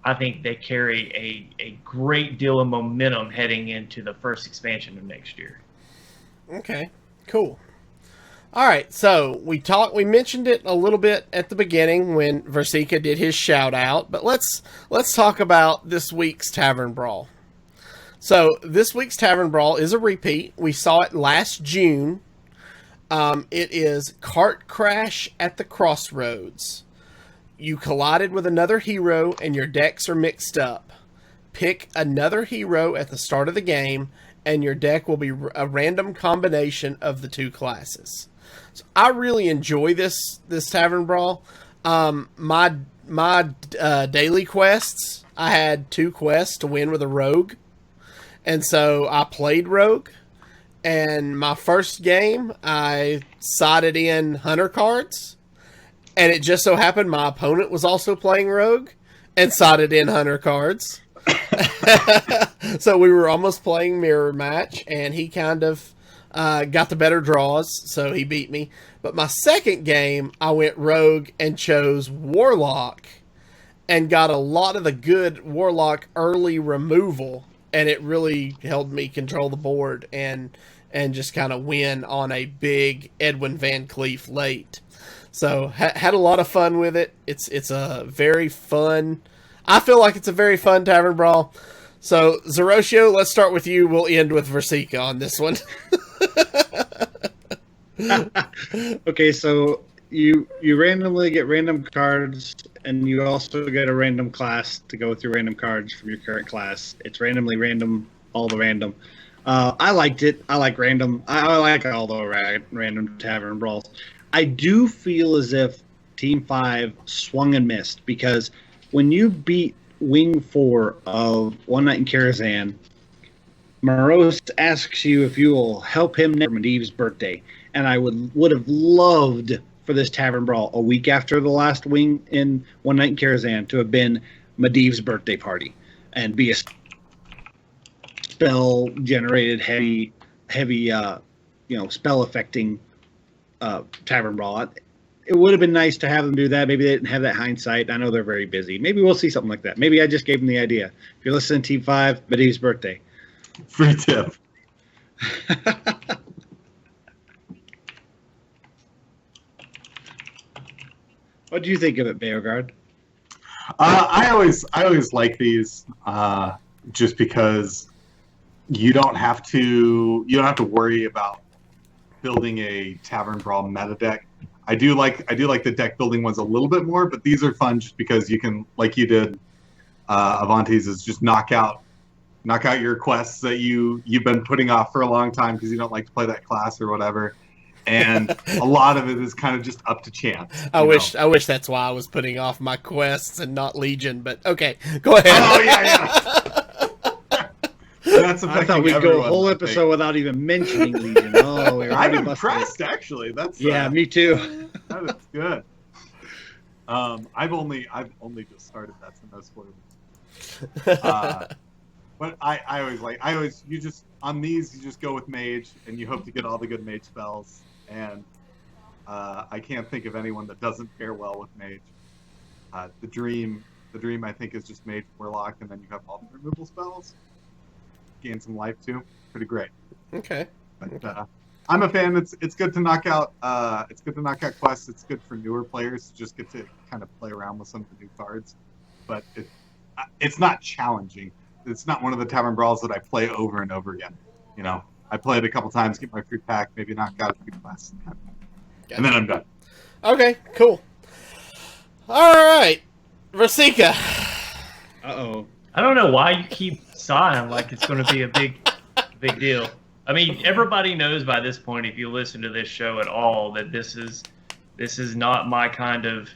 I think they carry a great deal of momentum heading into the first expansion of next year. Okay, cool. All right, so we mentioned it a little bit at the beginning when Versika did his shout out, but let's talk about this week's Tavern Brawl. So this week's Tavern Brawl is a repeat. We saw it last June. It is Cart Crash at the Crossroads. You collided with another hero and your decks are mixed up. Pick another hero at the start of the game and your deck will be a random combination of the two classes. So I really enjoy this Tavern Brawl. My daily quests, I had 2 quests to win with a rogue. And so I played rogue. And my first game, I sided in hunter cards. And it just so happened my opponent was also playing rogue and sided in hunter cards. So we were almost playing mirror match, and he kind of got the better draws, so he beat me. But my second game, I went Rogue and chose Warlock and got a lot of the good Warlock early removal, and it really helped me control the board and just kind of win on a big Edwin Van Cleef late. So had a lot of fun with it. It's a very fun. I feel like it's a very fun Tavern Brawl. So Zeroshio, let's start with you. We'll end with Versika on this one. Okay, so you randomly get random cards, and you also get a random class to go with your random cards from your current class. It's randomly random, all the random. I liked it. I like random. I like all the random Tavern Brawls. I do feel as if Team 5 swung and missed, because when you beat Wing 4 of One Night in Karazhan, Morose asks you if you will help him for Medivh's birthday. And I would have loved for this Tavern Brawl a week after the last Wing in One Night in Karazhan to have been Medivh's birthday party and be a spell generated heavy spell affecting Tavern Brawl. It would have been nice to have them do that. Maybe they didn't have that hindsight. I know they're very busy. Maybe we'll see something like that. Maybe I just gave them the idea. If you're listening to Team 5, Medivh's birthday. Free tip. What do you think of it, Beogard? I always like these just because you don't have to worry about building a Tavern Brawl meta deck. I do like the deck building ones a little bit more, but these are fun just because you can, like you did, Avantes, is just knock out your quests that you've been putting off for a long time because you don't like to play that class or whatever. And a lot of it is kind of just up to chance. I wish that's why I was putting off my quests and not Legion, but okay, go ahead. Oh yeah. That's I thought we'd go a whole episode without even mentioning Legion. Oh, we're I'm impressed, actually. That's me too. That is good. I've only just started. That's the most spoilers. But you just on these you just go with Mage and you hope to get all the good Mage spells. And I can't think of anyone that doesn't pair well with Mage. The dream I think is just Mage Warlock, and then you have all the removal spells. Gain some life too. Pretty great. Okay. But I'm a fan. It's good to knock out. It's good to knock out quests. It's good for newer players to just get to kind of play around with some of the new cards. But it's not challenging. It's not one of the Tavern Brawls that I play over and over again. You know, I play it a couple times, get my free pack, maybe knock out a few quests, and then I'm done. Okay, cool. All right, Versika. Uh-oh. I don't know why you keep sighing like it's going to be a big deal. I mean, everybody knows by this point, if you listen to this show at all, that this is not my kind of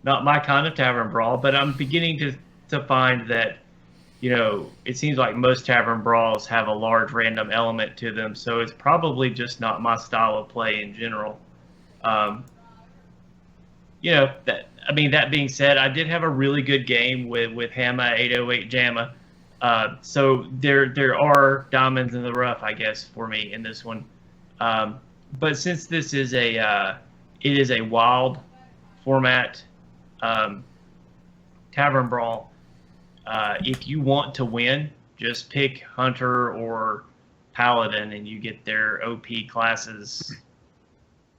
Tavern Brawl. But I'm beginning to find that, you know, it seems like most Tavern Brawls have a large random element to them, so it's probably just not my style of play in general. That being said, I did have a really good game with Hama 808 Jamma. So there are diamonds in the rough, I guess, for me in this one. But since this is it is a wild format Tavern Brawl, if you want to win, just pick Hunter or Paladin, and you get their OP classes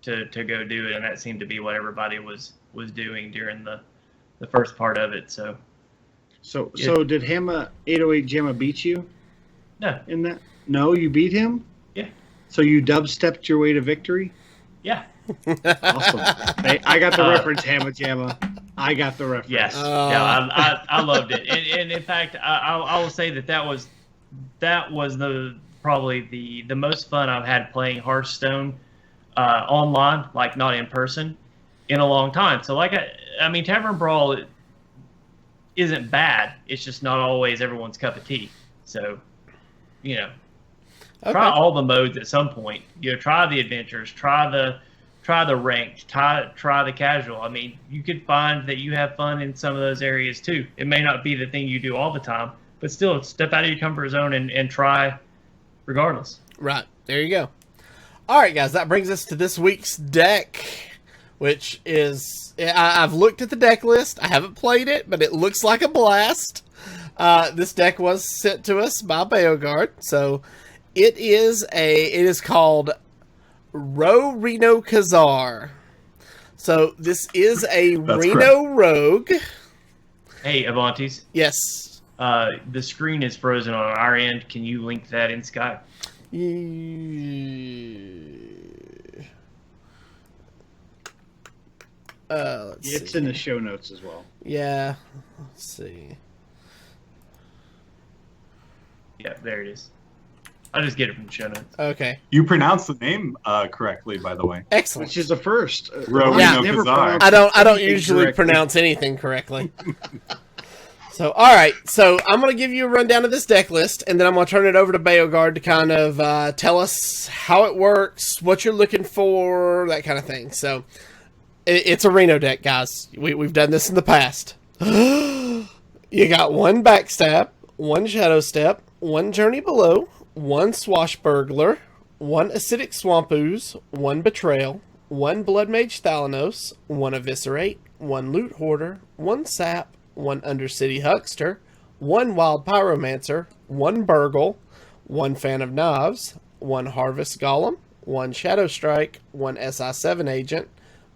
to go do it. And that seemed to be what everybody was doing during the first part of it. So did Hama 808 Jamma beat you? No. In that? No, you beat him? Yeah. So you dubstepped your way to victory? Yeah. Awesome. Hey, I got the reference, Hama Jamma. I got the reference. Yes. I loved it. And in fact, I will say that was probably the most fun I've had playing Hearthstone online, like not in person, in a long time. So I mean, Tavern Brawl isn't bad. It's just not always everyone's cup of tea. So, you know, try all the modes at some point. You know, try the adventures, try the ranked, try the casual. I mean, you could find that you have fun in some of those areas too. It may not be the thing you do all the time, but still step out of your comfort zone and try regardless. Right. There you go. All right, guys, that brings us to this week's deck, which is... I've looked at the deck list. I haven't played it, but it looks like a blast. This deck was sent to us by Beogard, so it is called RoRenoCazar. So this is a Reno Rogue. Hey, Avantis. Yes. The screen is frozen on our end. Can you link that in Skype? It's in the show notes as well. Yeah. Let's see. Yeah, there it is. I'll just get it from the show notes. Okay. You pronounced the name correctly, by the way. Excellent. Which is the first. RoRenoCazar. I don't anything usually correctly. pronounce anything correctly. So, all right. So, I'm going to give you a rundown of this deck list, and then I'm going to turn it over to Beogard to kind of tell us how it works, what you're looking for, that kind of thing. So, it's a Reno deck, guys. We've done this in the past. You got one Backstab, one Shadow Step, one Journey Below, one Swashbuckler, one Acidic Swamp Ooze, one Betrayal, one Blood Mage Thalanos, one Eviscerate, one Loot Hoarder, one Sap, one Undercity Huckster, one Wild Pyromancer, one Burgle, one Fan of Knives, one Harvest Golem, one Shadow Strike, one SI7 Agent,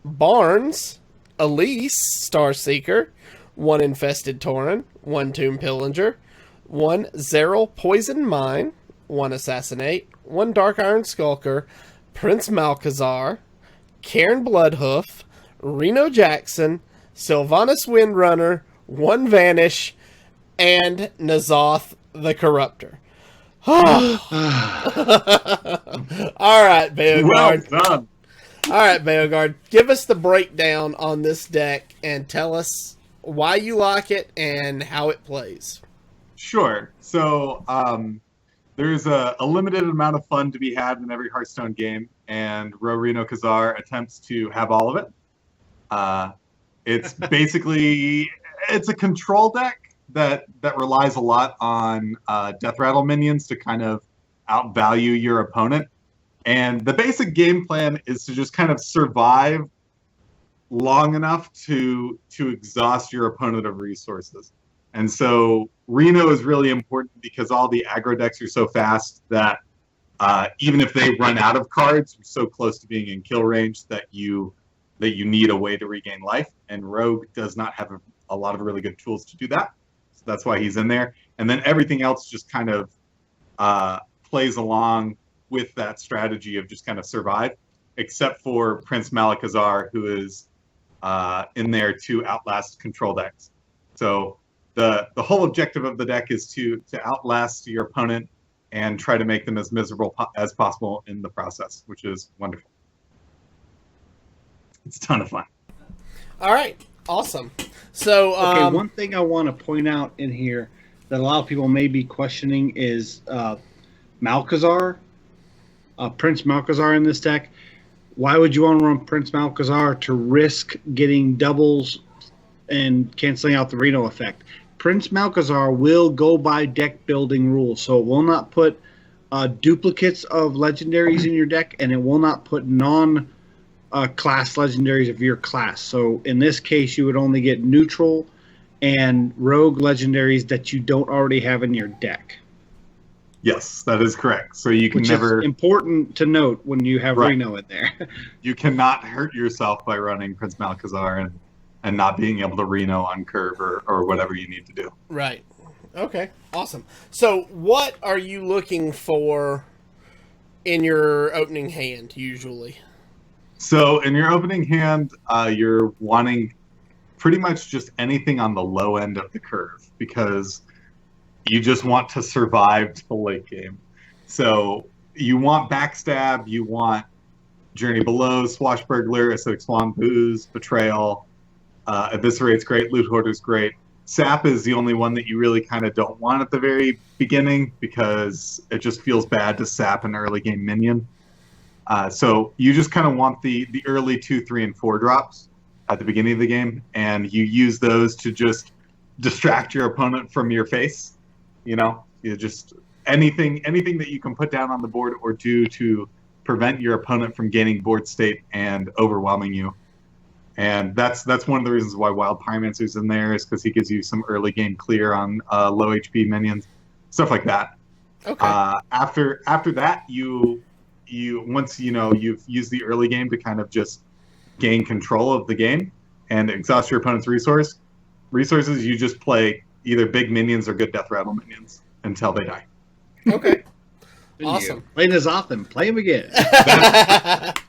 Barnes, Elise, Starseeker, one Infested Tauren, one Tomb Pillager, one Zeril Poison Mine, one Assassinate, one Dark Iron Skulker, Prince Malchazar, Cairn Bloodhoof, Reno Jackson, Sylvanas Windrunner, one Vanish, and Nazoth the Corruptor. All right, Beogard. Well done. All right, Beogard. Give us the breakdown on this deck and tell us why you like it and how it plays. Sure. So there's a limited amount of fun to be had in every Hearthstone game, and RoRenoCazar attempts to have all of it. It's basically it's a control deck that relies a lot on Death Rattle minions to kind of outvalue your opponent. And the basic game plan is to just kind of survive long enough to exhaust your opponent of resources. And so Reno is really important because all the aggro decks are so fast that even if they run out of cards, you're so close to being in kill range that you need a way to regain life. And Rogue does not have a lot of really good tools to do that. So that's why he's in there. And then everything else just kind of plays along with that strategy of just kind of survive, except for Prince Malchazar, who is in there to outlast control decks. So the whole objective of the deck is to outlast your opponent and try to make them as miserable as possible in the process, which is wonderful. It's a ton of fun. All right. Awesome. So, Okay, one thing I want to point out in here that a lot of people may be questioning is Malchazar, Prince Malchazar in this deck. Why would you want to run Prince Malchazar to risk getting doubles and canceling out the Reno effect? Prince Malchazar will go by deck building rules, so it will not put duplicates of legendaries in your deck, and it will not put class legendaries of your class. So in this case, you would only get neutral and rogue legendaries that you don't already have in your deck. Yes, that is correct. So you can Which never... is important to note when you have Right. Reno in there. You cannot hurt yourself by running Prince Malchazar and not being able to Reno on curve or whatever you need to do. right. Okay. Awesome. So, what are you looking for in your opening hand, usually? So in your opening hand, you're wanting pretty much just anything on the low end of the curve because you just want to survive to the late game. So you want Backstab, you want Journey Below, Swashbuckler, Acidic Swamp Ooze, Betrayal, Eviscerate's great, Loot Hoarder's great. Sap is the only one that you really kind of don't want at the very beginning because it just feels bad to sap an early game minion. So you just kind of want the early 2, 3, and 4 drops at the beginning of the game, and you use those to just distract your opponent from your face. You know, you just anything that you can put down on the board or do to prevent your opponent from gaining board state and overwhelming you. And that's one of the reasons why Wild Pyromancer's in there, is because he gives you some early game clear on low HP minions, stuff like that. Okay. After that, you once you've used the early game to kind of just gain control of the game and exhaust your opponent's resources, you just play either big minions or good death rattle minions until they die. Okay. Awesome. Play N'Zoth and play him again. That's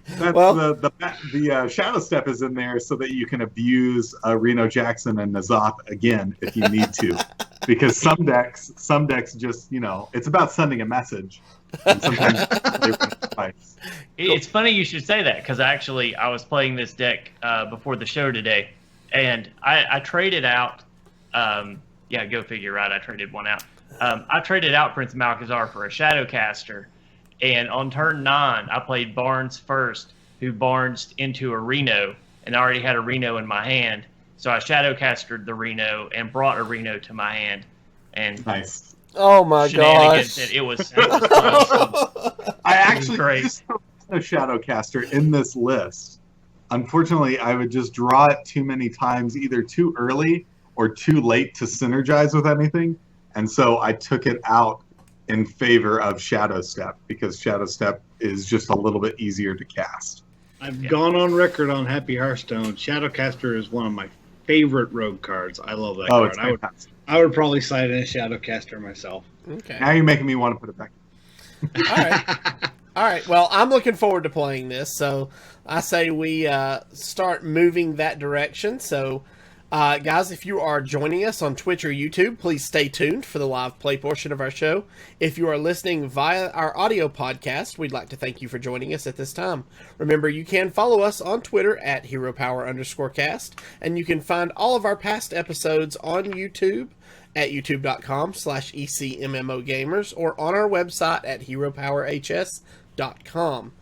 the Shadow Step is in there so that you can abuse Reno Jackson and N'Zoth again if you need to, because some decks just it's about sending a message, and sometimes they run twice. It's funny you should say that, because actually I was playing this deck before the show today, and I traded out. Go figure, right? I traded one out. I traded out Prince Malchezaar for a Shadowcaster, and on turn 9, I played Barnes first, who barged into a Reno, and I already had a Reno in my hand, so I Shadowcastered the Reno and brought a Reno to my hand. And Nice. Oh my gosh! It was fun. I actually great. used a Shadowcaster in this list. Unfortunately, I would just draw it too many times, either too early or too late to synergize with anything. And so I took it out in favor of Shadow Step, because Shadow Step is just a little bit easier to cast. I've gone on record on Happy Hearthstone. Shadowcaster is one of my favorite rogue cards. I love that card. It's fantastic. I would probably side in a Shadowcaster myself. Okay. Now you're making me want to put it back. All right. All right. Well, I'm looking forward to playing this, so I say we start moving that direction. So, guys, if you are joining us on Twitch or YouTube, please stay tuned for the live play portion of our show. If you are listening via our audio podcast, we'd like to thank you for joining us at this time. Remember, you can follow us on Twitter at HeroPower_cast, and you can find all of our past episodes on YouTube at youtube.com/ECMMOGamers or on our website at HeroPowerHS.com.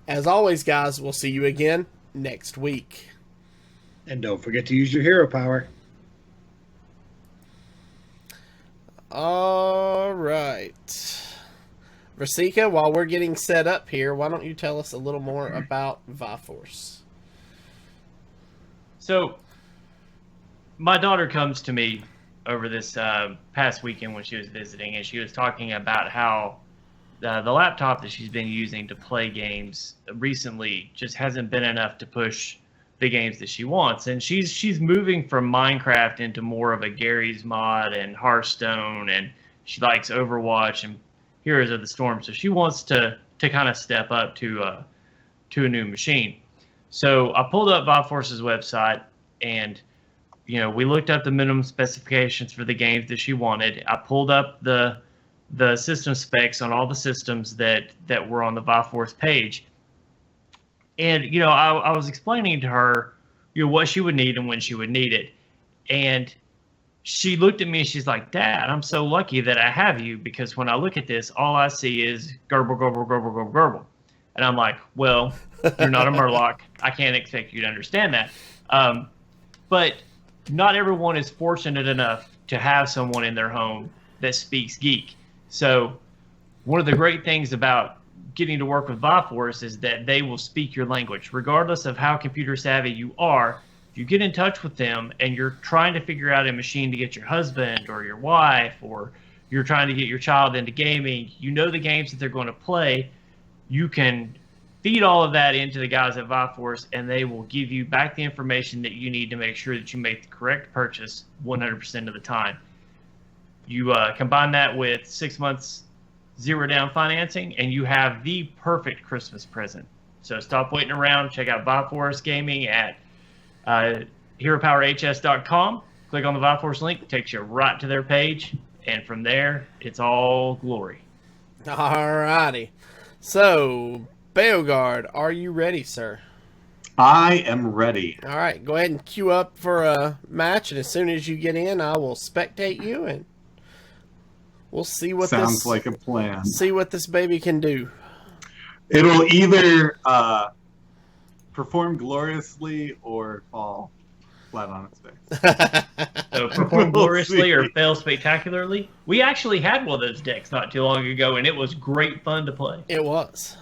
As always, guys, we'll see you again next week. And don't forget to use your hero power. All right. Rasika, while we're getting set up here, why don't you tell us a little more about Viforce? So, my daughter comes to me over this past weekend when she was visiting, and she was talking about how the laptop that she's been using to play games recently just hasn't been enough to push the games that she wants. And she's moving from Minecraft into more of a Gary's Mod and Hearthstone, and she likes Overwatch and Heroes of the Storm. So she wants to kind of step up to a new machine. So I pulled up Viforce's website, and we looked up the minimum specifications for the games that she wanted. I pulled up the system specs on all the systems that were on the Viforce page. And, I was explaining to her, what she would need and when she would need it. And she looked at me and she's like, Dad, I'm so lucky that I have you, because when I look at this, all I see is gurgle, gurgle, gurgle, gurgle, gurgle. And I'm like, well, you're not a Murloc. I can't expect you to understand that. But not everyone is fortunate enough to have someone in their home that speaks geek. So one of the great things about getting to work with Viforce is that they will speak your language. Regardless of how computer savvy you are, if you get in touch with them and you're trying to figure out a machine to get your husband or your wife, or you're trying to get your child into gaming, the games that they're going to play, you can feed all of that into the guys at Viforce, and they will give you back the information that you need to make sure that you make the correct purchase 100% of the time. You combine that with 6 months zero down financing, and you have the perfect Christmas present. So stop waiting around. Check out Viforce Gaming at HeroPowerHS.com. Click on the Viforce link. It takes you right to their page, and from there, it's all glory. All righty. So, Beogard, are you ready, sir? I am ready. All right, go ahead and queue up for a match, and as soon as you get in, I will spectate you, and we'll see what Sounds like a plan. See what this baby can do. It'll either perform gloriously or fall flat on its face. So perform gloriously or fail spectacularly. We actually had one of those decks not too long ago, and it was great fun to play. It was.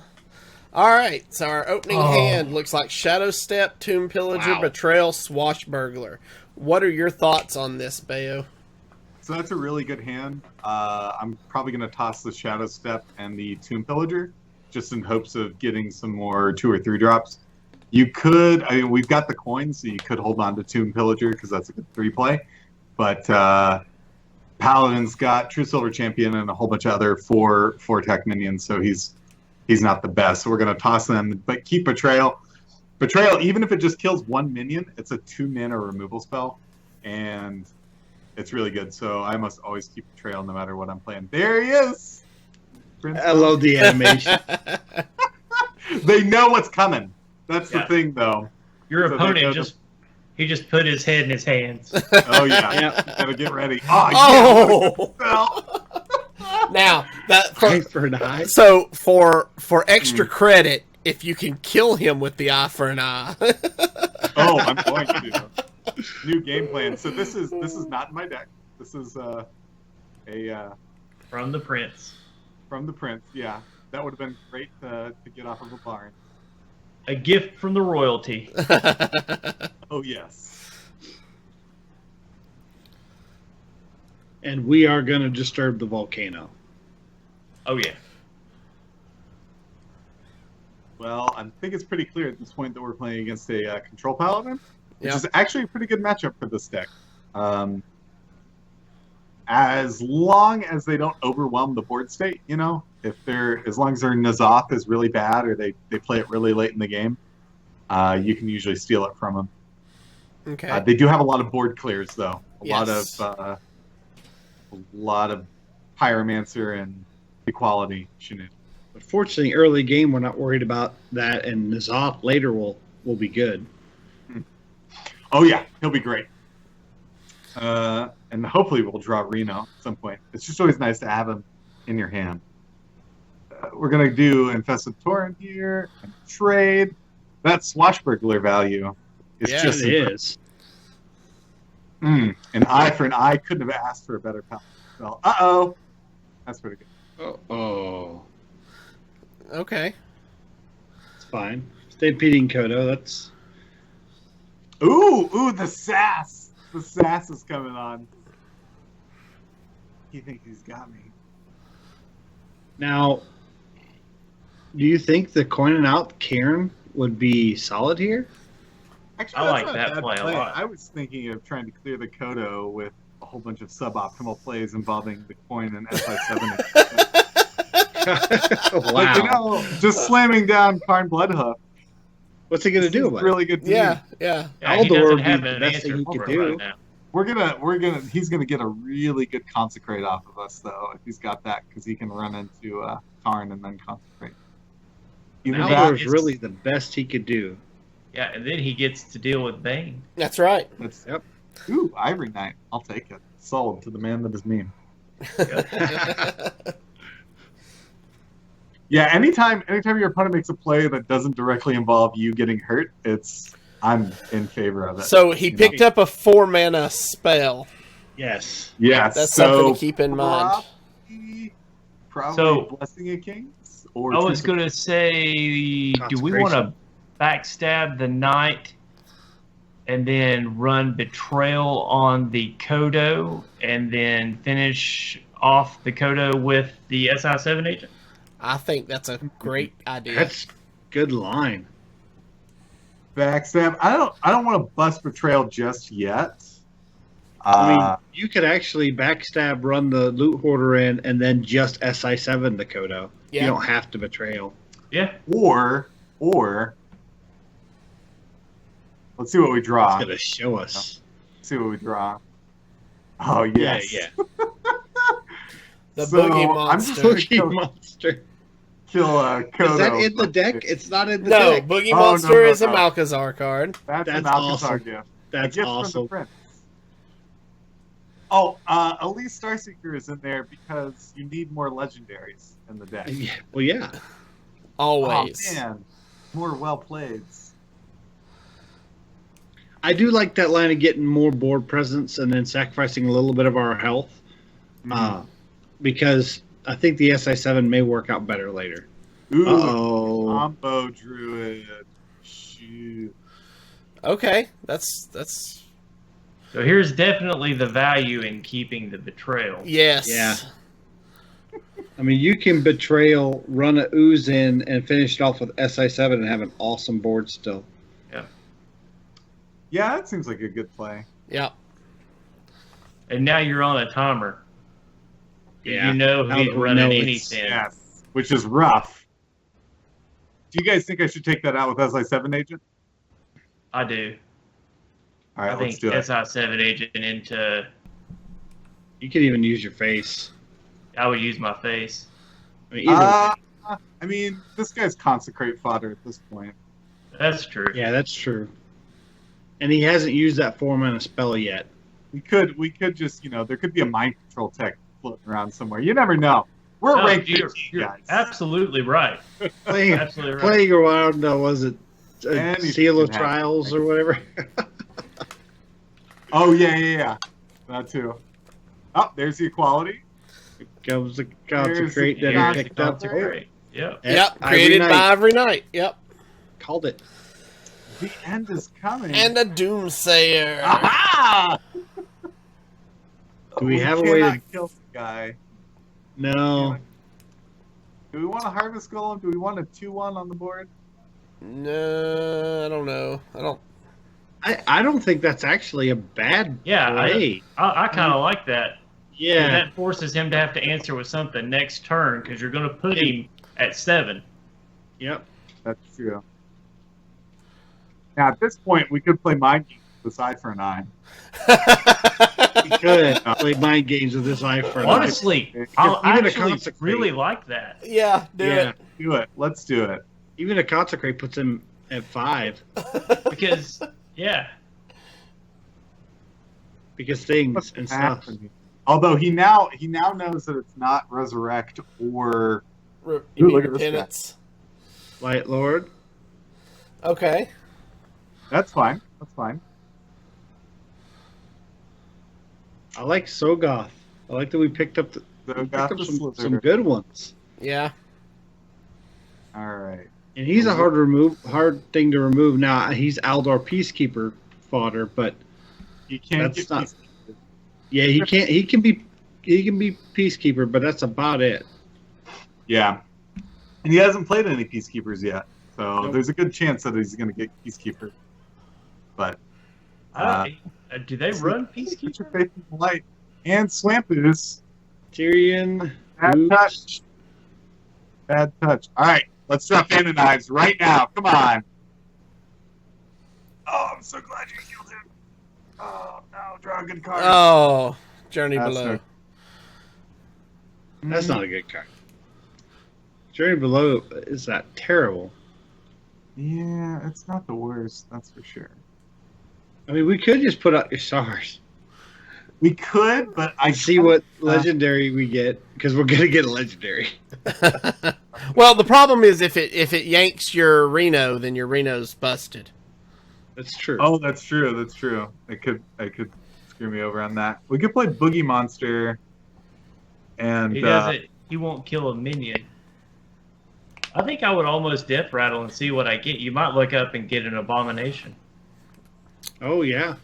All right, so our opening hand looks like Shadow Step, Tomb Pillager, Betrayal, Swashbuckler. What are your thoughts on this, Bayo? So that's a really good hand. I'm probably going to toss the Shadow Step and the Tomb Pillager, just in hopes of getting some more 2 or 3 drops. You could, I mean, we've got the coins, so you could hold on to Tomb Pillager because that's a good 3 play. But Paladin's got True Silver Champion and a whole bunch of other 4 tech minions, so he's not the best. So we're going to toss them, but keep Betrayal. Betrayal, even if it just kills 1 minion, it's a 2-mana removal spell, and it's really good. So I must always keep Betrayal no matter what I'm playing. There he is! I love the animation. They know what's coming. That's the thing, though. Your opponent just put his head in his hands. Oh, yeah. Gotta get ready. Oh! Now, for an eye. So, for extra credit, if you can kill him with the eye for an eye. Oh, I'm going to. New game plan. So this is not in my deck. This is a From the Prince. From the Prince, yeah. That would have been great to get off of a barn. A gift from the royalty. Oh, yes. And we are going to disturb the volcano. Oh, yeah. Well, I think it's pretty clear at this point that we're playing against a Control Paladin, which Yeah. is actually a pretty good matchup for this deck. As long as they don't overwhelm the board state, you know, as long as their N'Zoth is really bad or they play it really late in the game, you can usually steal it from them. Okay. They do have a lot of board clears, though. Yes. A lot of Pyromancer and equality shenanigans. But fortunately, early game, we're not worried about that, and N'Zoth later will be good. Oh, yeah. He'll be great. And hopefully we'll draw Reno at some point. It's just always nice to have him in your hand. We're going to do Infested Torrent here and trade. That Swashbuckler value is just it is. An eye for an eye. Couldn't have asked for a better spell. Uh-oh. That's pretty good. Oh. Okay. It's fine. Stampeding Kodo, that's... Ooh, the sass. The sass is coming on. He thinks he's got me. Now, do you think the coining out Cairn would be solid here? Actually, I that's like not a that bad play a lot. I was thinking of trying to clear the Kodo with a whole bunch of suboptimal plays involving the coin and SI7. Wow. Like, you know, just slamming down Karn Bloodhoof. What's he going to do It's about really good to Yeah, me. yeah. Yeah, he Aldor doesn't would have be the an best answer thing he for could it do. right now. He's gonna get a really good consecrate off of us though if he's got that because he can run into Karn and then consecrate. Either Now that, Aldor's really the best he could do. Yeah, and then he gets to deal with Bane. That's right. Yep. Ooh, Ivory Knight. I'll take it. Sold to the man that is mean. Yeah, anytime your opponent makes a play that doesn't directly involve you getting hurt, I'm in favor of it. So he picked up a 4-mana spell. Yes. Yes, That's so something to keep in mind. Probably So- Blessing of Kings. Or I was going to say, do we want to backstab the Knight and then run Betrayal on the Kodo and then finish off the Kodo with the SI7 agent? I think that's a great idea. That's good line. backstab. I don't want to bust Betrayal just yet. I mean, you could actually backstab, run the Loot Hoarder in, and then just SI7 the Kodo. Yeah. You don't have to Betrayal. Yeah. Or let's see what we draw. It's going to show us. Let's see what we draw. Oh yes. Yeah. The So, Boogie I'm just Monster. gonna Boogie Monster. Kill Kodo. Is that in the deck? It's not in the No, deck. Boogie Oh, Monster no, is a no. Malkazar card. That's an That's Alcazar awesome. gift. That's a gift awesome. From the Prince. Oh, Elise Starseeker is in there because you need more legendaries in the deck. Yeah, well, yeah. Always. Oh man, more well played. I do like that line of getting more board presence and then sacrificing a little bit of our health. Because I think the SI7 may work out better later. Ooh, Uh-oh. combo druid. Shoot. Okay, that's So here's definitely the value in keeping the betrayal. yes. Yeah. I mean, you can betrayal, run a ooze in, and finish it off with SI7 and have an awesome board still. Yeah, that seems like a good play. Yep. And now you're on a timer. Yeah. You know Now he's that we running know it's- anything. Yes, which is rough. Do you guys think I should take that out with SI7 agent? I do. All right, I let's think do it. SI7 agent into. You can even use your face. I would use my face. I mean, either way. I mean, this guy's consecrate fodder at this point. That's true. Yeah, that's true. And he hasn't used that 4-mana spell yet. We could just, there could be a mind control tech floating around somewhere. You never know. We're No, ranked you're 15, guys. absolutely right. Playing, Absolutely right. playing around, was it Anything Seal of can happen. Trials or whatever? Oh, yeah. That too. Oh, there's the equality. Comes the consecrate that Here's he the picked up. consecrate. Yep. Yep. Created by every night. Yep. Called it. The end is coming. And a doomsayer. Aha! Do we have a way cannot to- kill the guy? No. Do we want a harvest golem? Do we want a 2-1 on the board? No, I don't know. I don't think that's actually a bad Yeah, play. I kind of like that. Yeah. That forces him to have to answer with something next turn because you're going to put him at 7. Yep. That's true. Now, at this point, we could play mind games with this eye for an eye. He could play mind games with this eye for Honestly, I even a actually consecrate. really like that. Yeah, do Yeah. it. Do it. Let's do it. Even a consecrate puts him at 5 Because, yeah. because things What's and stuff. happening? Although he now knows that it's not resurrect or You Ooh, mean look at this guy. repentance. Light Lord. Okay. that's fine. That's fine. I like Sogoth. I like that we picked up, So we picked got up the some Slither. good ones. Yeah. All right. And he's a hard thing to remove. Now he's Aldor Peacekeeper fodder, but You can't That's get not- these- yeah, he can't. He can be Peacekeeper, but that's about it. Yeah. And he hasn't played any Peacekeepers yet. So Nope. there's a good chance that he's going to get Peacekeeper. But Do they run put your Peacekeeper? faith in the light. And Swampus. Tyrion. Bad Oops. touch. Bad touch. All right. Let's drop Hand and Knives right now. Come on. Oh, I'm so glad you killed him. Oh, no. Draw a good card. Oh, Journey That's Below. That's not a good card. Journey Below is that terrible. Yeah, it's not the worst. That's for sure. I mean, we could just put out your stars. We could, but I See what legendary we get, because we're gonna get a legendary. Well, the problem is if it yanks your Reno, then your Reno's busted. That's true. Oh, that's true. That's true. I could screw me over on that. We could play Boogie Monster, and He doesn't. He won't kill a minion. I think I would almost death rattle and see what I get. You might look up and get an abomination. Oh yeah.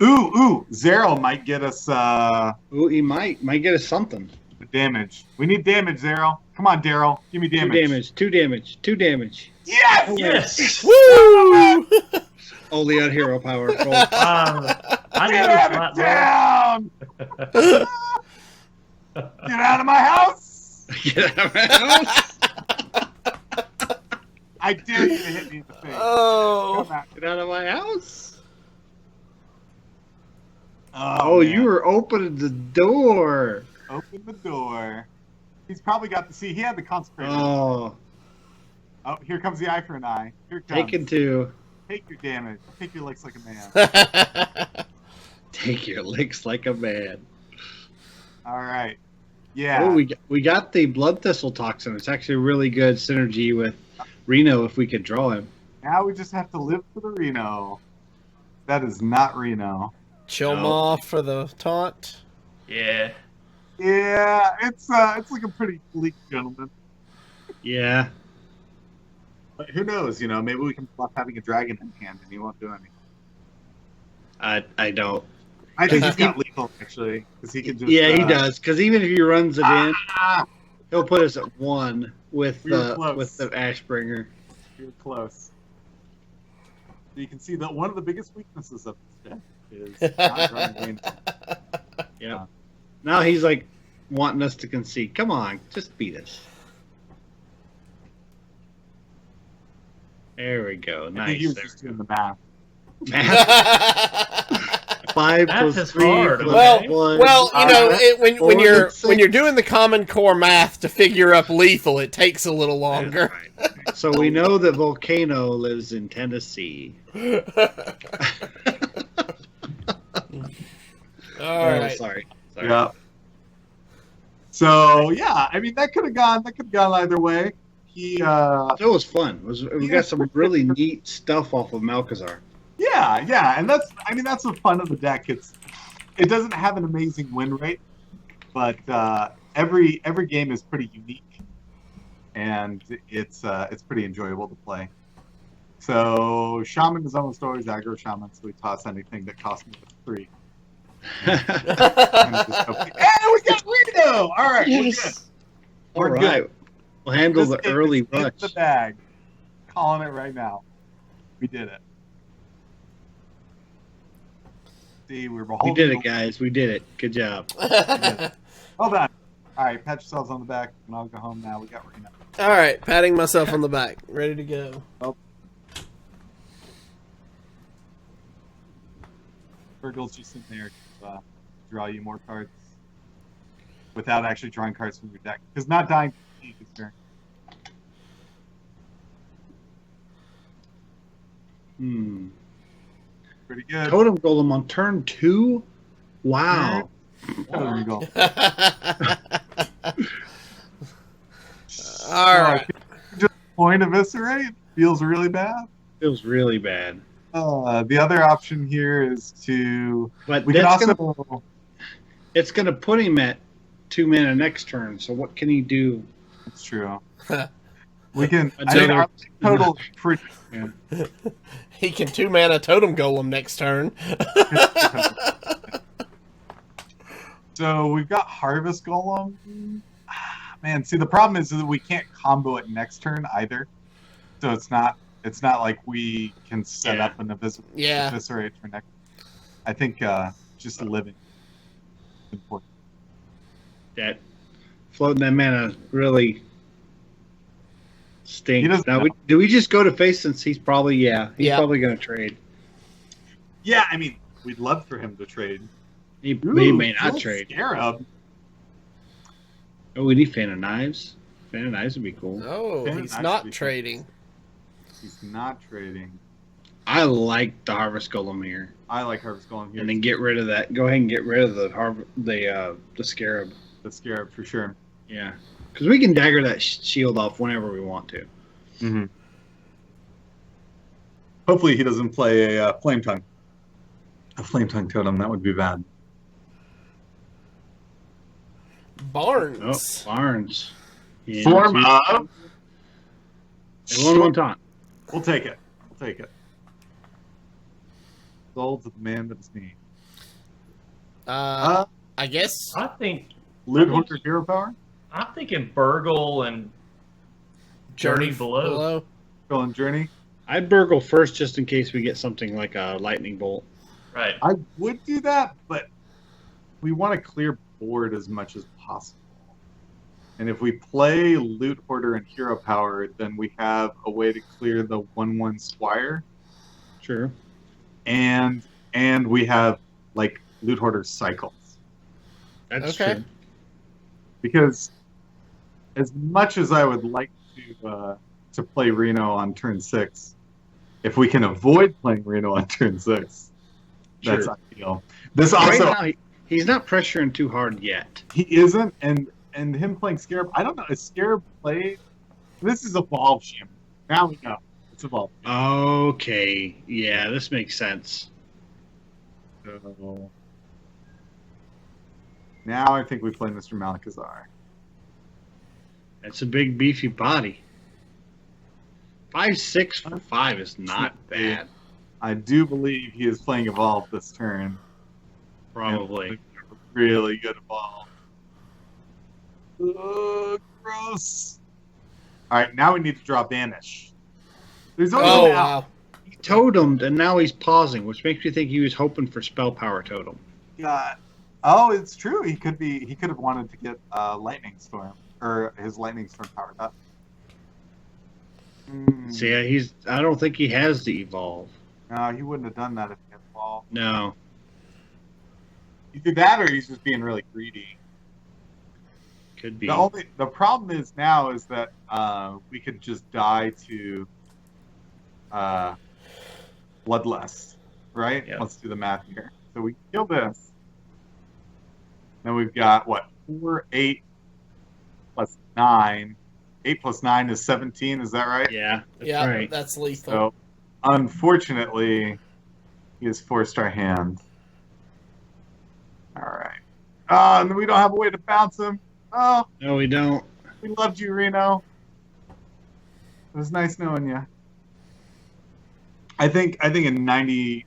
ooh, Zero might get us Ooh, he might get us something. damage. We need damage, Zero. Come on, Daryl, give me damage. 2 damage. Yes. Yes. Woo! Only on hero power. Roll. I Get know him it's down. Get out of my house. Get out of my house. I dare you to hit me in the face. Oh. Come on. Get out of my house. Oh, Oh, man. you were opening the door. Open the door. He's probably got the see. He had the consecration. Oh, Oh, here comes the eye for an eye. Here it comes. taken 2. Take your damage. Take your licks like a man. Take your licks like a man. All right. Yeah. Oh, we got the blood thistle toxin. It's actually really good synergy with Reno if we could draw him. Now we just have to live for the Reno. That is not Reno. Chill No. off for the taunt. Yeah. Yeah, it's like a pretty bleak gentleman. Yeah. But who knows? Maybe we can bluff having a dragon in hand and he won't do anything. I don't. I think he's got lethal actually, because he can just. Yeah, he does. Because even if he runs it in, Ah, he'll put us at 1 with We were close. with the Ashbringer. you're close. You can see that one of the biggest weaknesses of this deck is not drawing green. Yep. Now he's like wanting us to concede. Come on, just beat us. There we go. I think he Nice. was just doing the math. 5 Math plus is 3 hard, plus okay? one. when you're six. when you're doing the Common Core math to figure up lethal, it takes a little longer. So we know that Volcano lives in Tennessee. All right. Sorry. Yeah. So yeah, I mean that could have gone either way. It was fun. We got some really neat stuff off of Malcazar. Yeah, and that's the fun of the deck. It doesn't have an amazing win rate, but every game is pretty unique, and it's pretty enjoyable to play. So Shaman is almost always aggro Shaman, so we toss anything that costs me 3. And just go, hey, we got Reno! All right, Yes. we're good. All right. We'll handle This the game early is in rush. the bag. Calling it right now. We did it. See, we We did it, guys. We did it. Good job. Well done. All right, pat yourselves on the back, and I'll go home now. We got Reno. All right, patting myself on the back, ready to go. Virgil's just in there to draw you more cards without actually drawing cards from your deck, because not dying is very. Pretty good. Totem Golem on turn 2? Wow. Totem Golem. All right. Just point eviscerate feels really bad. Feels really bad. The other option here is to. But We can that's also. it's going to put him at 2 mana next turn. So what can he do? It's true. We can. I Another- think our total is pretty. Yeah. He can 2-mana Totem Golem next turn. So we've got Harvest Golem. Man, see the problem is that we can't combo it next turn either. So it's not like we can set up an eviscerate for next. I think just living is important. That floating that mana really stinks. Now, do we just go to face since he's probably probably going to trade. Yeah, I mean, we'd love for him to trade. He may not Dual trade. Scarab. Oh, we need Fan of Knives. Fan of Knives would be cool. Oh, Yeah, he's actually, not trading. He's not trading. I like the Harvest Golem here, I like Harvest Golem here. and then get rid of that. Go ahead and get rid of the Scarab. The Scarab for sure. Yeah, because we can dagger that shield off whenever we want to. Mm-hmm. Hopefully he doesn't play a Flame Tongue. A Flame Tongue Totem, that would be bad. Barnes. Oh, Barnes. Yeah, Form of. one time. We'll take it. We'll take it. Sold to the man that is me. I guess. I think Loot Hunter Hero Power? I'm thinking Burgle and Journey below. Going Journey? I'd burgle first just in case we get something like a lightning bolt. Right. I would do that, but we want to clear board as much as possible. And if we play Loot Hoarder and Hero Power, then we have a way to clear the 1/1 Squire. Sure. And we have like Loot Hoarder cycles. That's Okay. true. Because as much as I would like to play Reno on turn 6, if we can avoid playing Reno on turn 6, that's Sure. ideal. This Right also now, he's not pressuring too hard yet. he isn't, and him playing Scarab. I don't know. Is Scarab played? This is Evolve Shaman. Now we know it's Evolve. Okay. Yeah, this makes sense. So now I think we play Mr. Malakazar. It's a big, beefy body. 5'6" for 5 is not bad. I do believe he is playing Evolve this turn. Probably. Really good Evolve. Ugh, gross. All right, now we need to draw Banish. There's always an out. Wow. He totemed, and now he's pausing, which makes me think he was hoping for Spell Power Totem. God. Oh, it's true. He could have wanted to get Lightning Storm, or his Lightning Storm powered up. So yeah, I don't think he has the Evolve. No, he wouldn't have done that if he had Evolve. No. Either that, or he's just being really greedy. Could be. The problem is now is that we could just die to Bloodlust, right? Yep. Let's do the math here. So we kill this. Then we've got what? 4, 8 plus 9. 8 plus 9 is 17. Is that right? Yeah. That's Yeah, right. that's lethal. So unfortunately, he has forced our hand. All right. Oh, and we don't have a way to bounce him. Oh, No, we don't. we loved you, Reno. It was nice knowing you. I think in 90%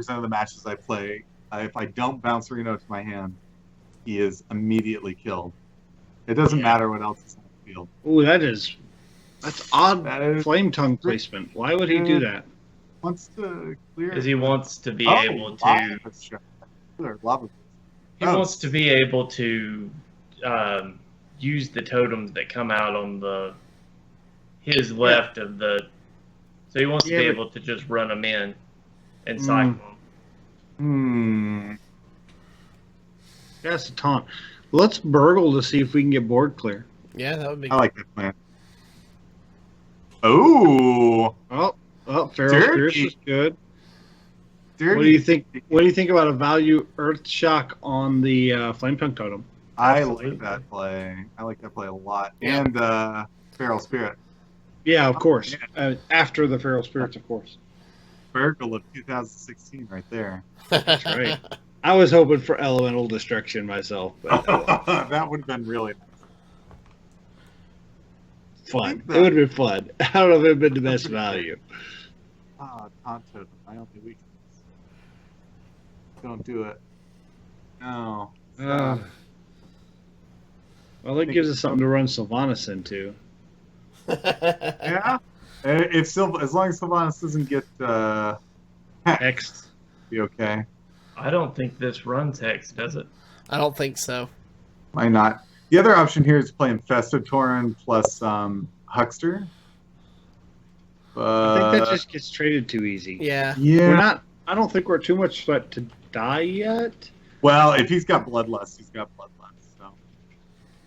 of the matches I play, if I don't bounce Reno to my hand, he is immediately killed. It doesn't matter what else is on the field. Ooh, that's odd. That is- Flame Tongue placement. Why would he do that? Wants to clear. Because he wants to be Oh, able to. lava shot. Lava. He wants to be able to use the totems that come out on his left of the. So he wants to be able to just run them in and cycle them. That's a taunt. Let's burgle to see if we can get board clear. Yeah, that would be I like that plan. Oh, Feral Dirty. Spirits is good. dirty. What do you think? What do you think about a value Earth Shock on the Flame Tongue totem? I Absolutely. like that play. I like that play a lot. Yeah. And Feral Spirit. Yeah, of course. After the Feral Spirits, of course. Burgle of 2016 right there. That's right. I was hoping for Elemental Destruction myself, but That would have been really nice. fun. It would have been fun. I don't know if it would have been the best value. Ah, Taunt Totem, my only weakness. Don't do it. No. Well, it gives us something to run Sylvanas into. Yeah? As long as Sylvanas doesn't get Next. be okay. I don't think this runs Hex, does it? I don't think so. Why not? The other option here is playing Festatoran plus Huckster. I think that just gets traded too easy. Yeah. We're not. I don't think we're too much threat to die yet. Well, if he's got Bloodlust, he's got Bloodlust. So.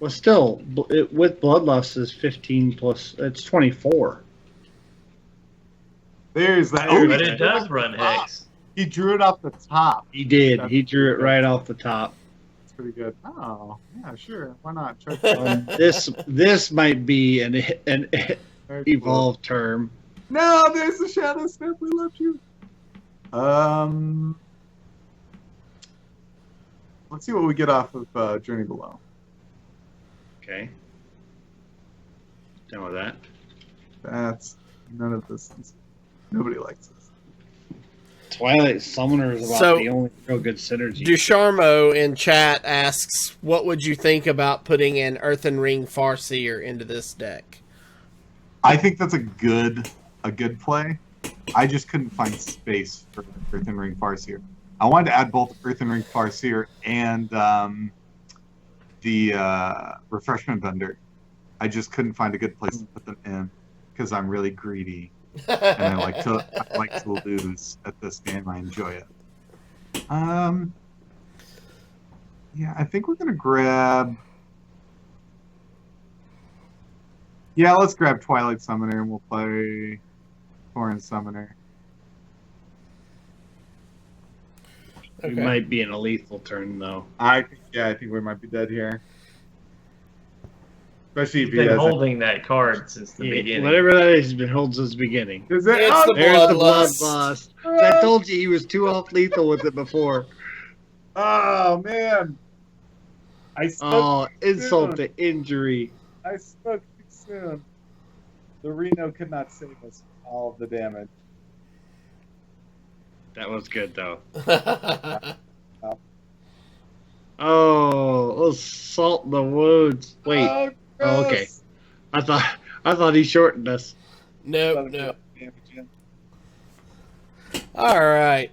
Well, still, with Bloodlust is 15 plus. It's 24. There's that. But it does run Hex. He drew it off the top. He did. He drew it right off the top. It's pretty good. Oh, yeah, sure. Why not? Try This might be an Very cool. evolved term. No, there's the Shadow Step. We love you. Let's see what we get off of Journey Below. Okay. Done with that. That's none of this. Nobody likes this. Twilight Summoner is about the only real good synergy. Ducharmo in chat asks, what would you think about putting an Earthen Ring Farseer into this deck? I think that's a good play. I just couldn't find space for Earthen Ring Farseer. I wanted to add both Earthen Ring Farseer and the Refreshment Vendor. I just couldn't find a good place to put them in because I'm really greedy. And I like to lose at this game. I enjoy it. Yeah, I think we're gonna grab. Yeah, let's grab Twilight Summoner and we'll play Foreign Summoner. We might be in a lethal turn though. I think we might be dead here. Especially if He's he been has holding that card since the beginning. Whatever that is, he's been holding since the beginning. Is it? It's Oh, the There's the Bloodlust. Bloodlust. I told you he was too off lethal with it before. oh man! I spoke Oh, too insult soon. to injury. I spoke too soon. The Reno could not save us from all of the damage. That was good though. Oh, let's salt the wounds. Wait. Oh, Oh, okay. gross. I thought he shortened us. Nope, Let him nope. get damage in. All right.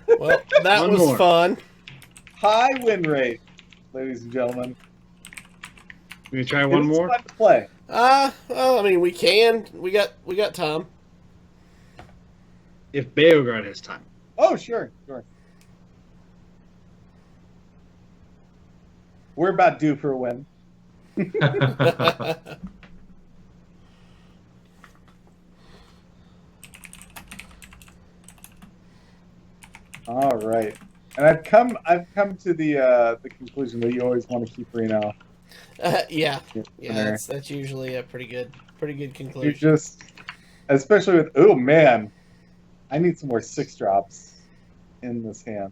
Well, that One was more. fun. High win rate, ladies and gentlemen. We gonna try one It's more? fun to play. Well, I mean, we can. We got time. If Beogard has time. Oh, sure. We're about due for a win. All right. And I've come to the conclusion that you always want to keep Reno. Yeah, Winner. that's usually a pretty good You conclusion. just, especially with, oh man, I need some more 6-drops in this hand.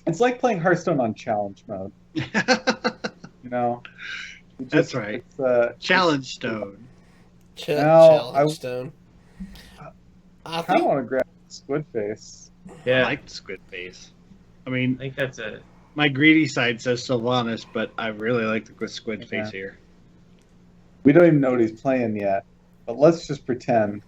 It's like playing Hearthstone on challenge mode. You know, It That's just- right. It's, Challenge stone. Now, Challenge stone. I I kind of think want to grab Squid Face. I Yeah, like the squid face. I I mean, think that's a my greedy side says Sylvanas, but I really like the squid face here. We don't even know what he's playing yet, but let's just pretend.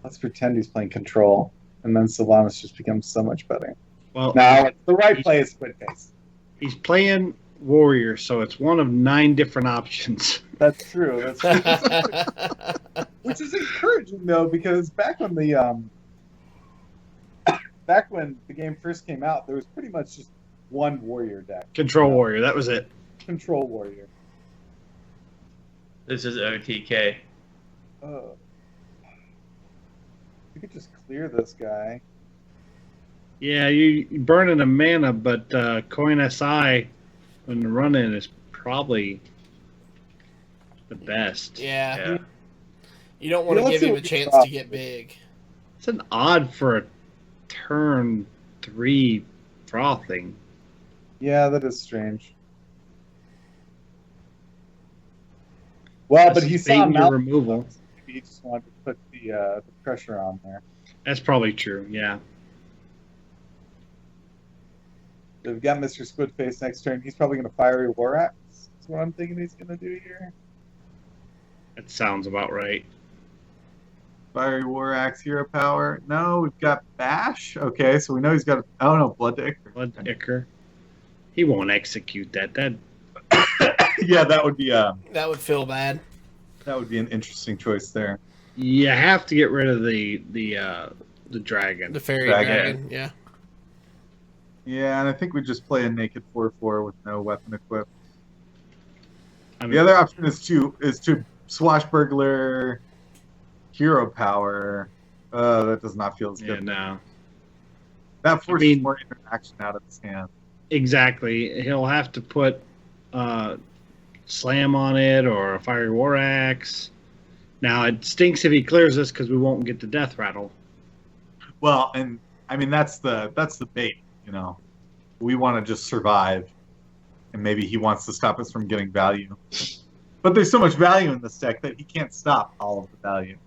Let's pretend he's playing Control, and then Sylvanas just becomes so much better. Well, Now, the right play is Squid Face. he's playing warrior, so it's one of 9 different options. That's true. That's true. Which is encouraging though, because back when the game first came out, there was pretty much just one warrior deck. Control warrior, that was it. Control warrior. this is OTK. Oh. You could just clear this guy. Yeah, you burning a mana, but coin SI when the run in is probably the best. yeah. Yeah. You don't want Yeah, to let's give see him a what we chance draw. to get big. It's an odd for a turn 3 frothing. Yeah, that is strange. Well, but he saw Fading your Mount. removal. Maybe he just wanted to put the pressure on there. That's probably true. Yeah. We've got Mr. Squidface next turn. He's probably going to fire a War Axe. That's what I'm thinking he's going to do here. That sounds about right. Fiery War Axe, Hero Power. No, we've got Bash. Okay, so we know he's got. Oh no, Blood to Ichor. Blood Ichor. He won't execute that. That Yeah, that would be That would feel bad. an interesting choice there. you have to get rid of the dragon. The fairy Dragon. dragon. Yeah. Yeah, and I think we just play a naked 4/4 with no weapon equipped. I mean, The other option is to Swashbuckler, Hero Power. That does not feel as yeah, good. no. That forces mean- more interaction out of his hand. Exactly. He'll have to put slam on it or a fiery war axe. Now it stinks if he clears this because we won't get the death rattle. Well, and I mean that's the bait. You know, we want to just survive, and maybe he wants to stop us from getting value. But there's so much value in this deck that he can't stop all of the value.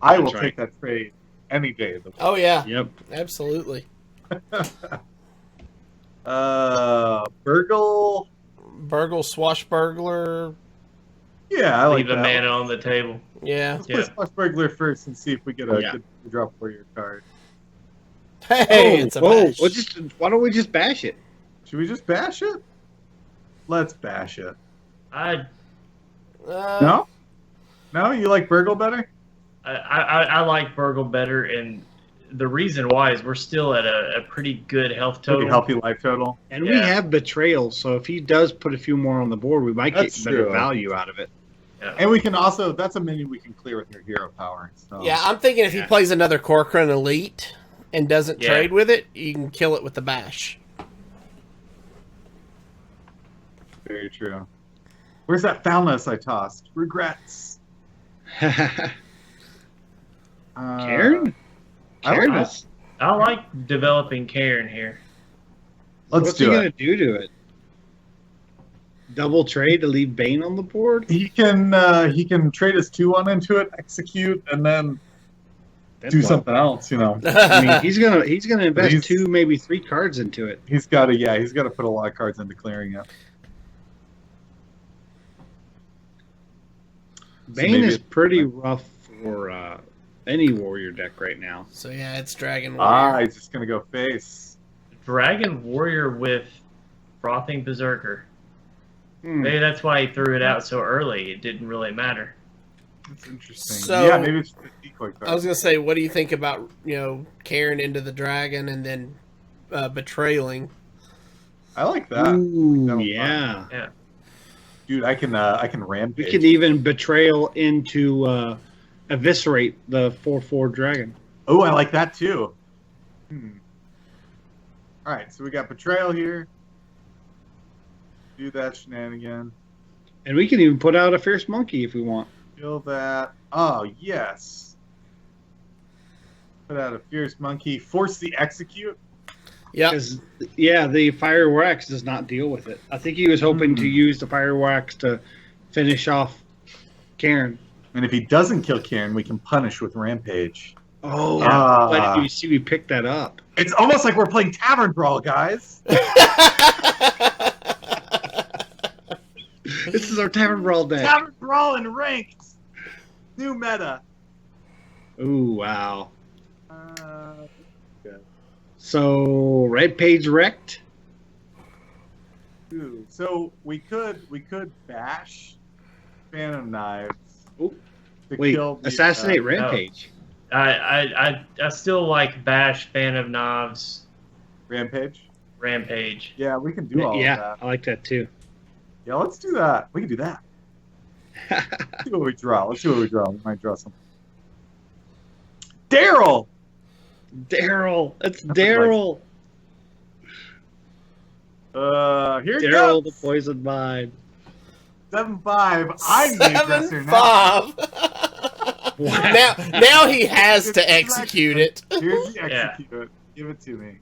I will That's right. take that trade any day of the week. Oh yeah. Yep. Absolutely. Burgle. Burgle Swashbuckler. Yeah, I like Leave a that. mana on the table. Yeah. Let's play Swashbuckler first and see if we get a Yeah. good drop warrior card. Hey, it's a bash. Why don't we just bash it? Should we just bash it? Let's bash it. I No? No? You like Burgle better? I like Burgle better, and the reason why is we're still at a pretty good health total. Pretty healthy life total. And we Yeah. have betrayal, so if he does put a few more on the board, we might get That's better true. value out of it. And we can also, that's a minion we can clear with your hero power. So. Yeah, I'm thinking if he Yeah. plays another Corcoran Elite and doesn't Yeah. trade with it, you can kill it with the bash. Very true. Where's that Foulness I tossed? Regrets. Karen? I Karen like is I like developing Karen here. What's he gonna do to it? Double trade to leave Bane on the board? He can trade his 2/1 into it, execute, and then do something else. I mean, he's gonna invest 2, maybe 3 cards into it. He's got to put a lot of cards into clearing it. Bane is pretty rough for any warrior deck right now. So yeah, it's Dragon Warrior. He's just gonna go face. Dragon Warrior with Frothing Berserker. Maybe that's why he threw it out so early. It didn't really matter. That's interesting. So, yeah, maybe it's just a decoy card. I was gonna say, what do you think about Karen into the dragon and then betraying? I like that. Ooh, yeah. Yeah. Dude, I can rampage. We can even betrayal into eviscerate the 4/4 dragon. Oh, I like that too. All right, so we got betrayal here. Do that shenanigan. And we can even put out a fierce monkey if we want. Kill that. Oh yes. Put out a fierce monkey. Force the execute. Yeah. Yeah, the Fire Wax does not deal with it. I think he was hoping to use the Fire Wax to finish off Karen. And if he doesn't kill Karen, we can punish with Rampage. Oh, but you see, we picked that up. It's almost like we're playing Tavern Brawl, guys. This is our Tavern Brawl deck. Tavern Brawl in ranked. New meta. Ooh, wow. Good. So, Red Page wrecked. Ooh, so we could bash Phantom Knives. Ooh. To Wait, kill the, assassinate Rampage. I still like Bash, Fan of Knives, Rampage. Rampage. Yeah, we can do all of that. I like that too. Yeah, let's do that. We can do that. Let's see what we draw. We might draw something. Daryl! Daryl! It's Daryl! Here it Daryl goes. the Poison Mind. 7/5. I'm the aggressor now. 7/5. Now he has to execute it. Here's the execute. Give it to me.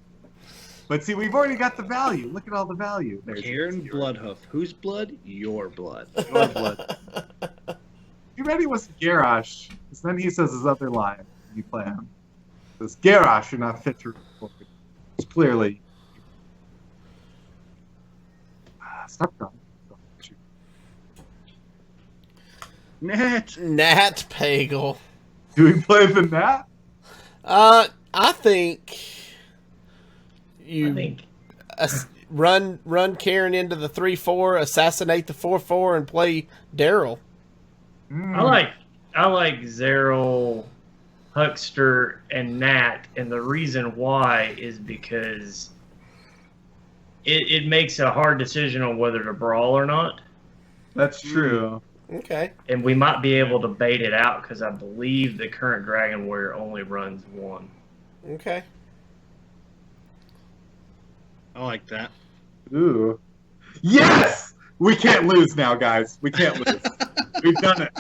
But see, we've already got the value. Look at all the value. There's Karen Bloodhoof. Whose blood? Your blood. Your blood. You ready with Garrosh? Because then he says his other line. You play him. Says, Garrosh, you're not fit to report. It's clearly. Stop drawing. Nat Pagel. Do we play the Nat? I think run Karen into the 3/4, assassinate the 4/4, and play Daryl. I like Zeril, Huckster, and Nat, and the reason why is because it makes a hard decision on whether to brawl or not. That's true. Okay. And we might be able to bait it out because I believe the current Dragon Warrior only runs 1. Okay. I like that. Ooh. Yes! We can't lose now, guys. We can't lose. We've done it.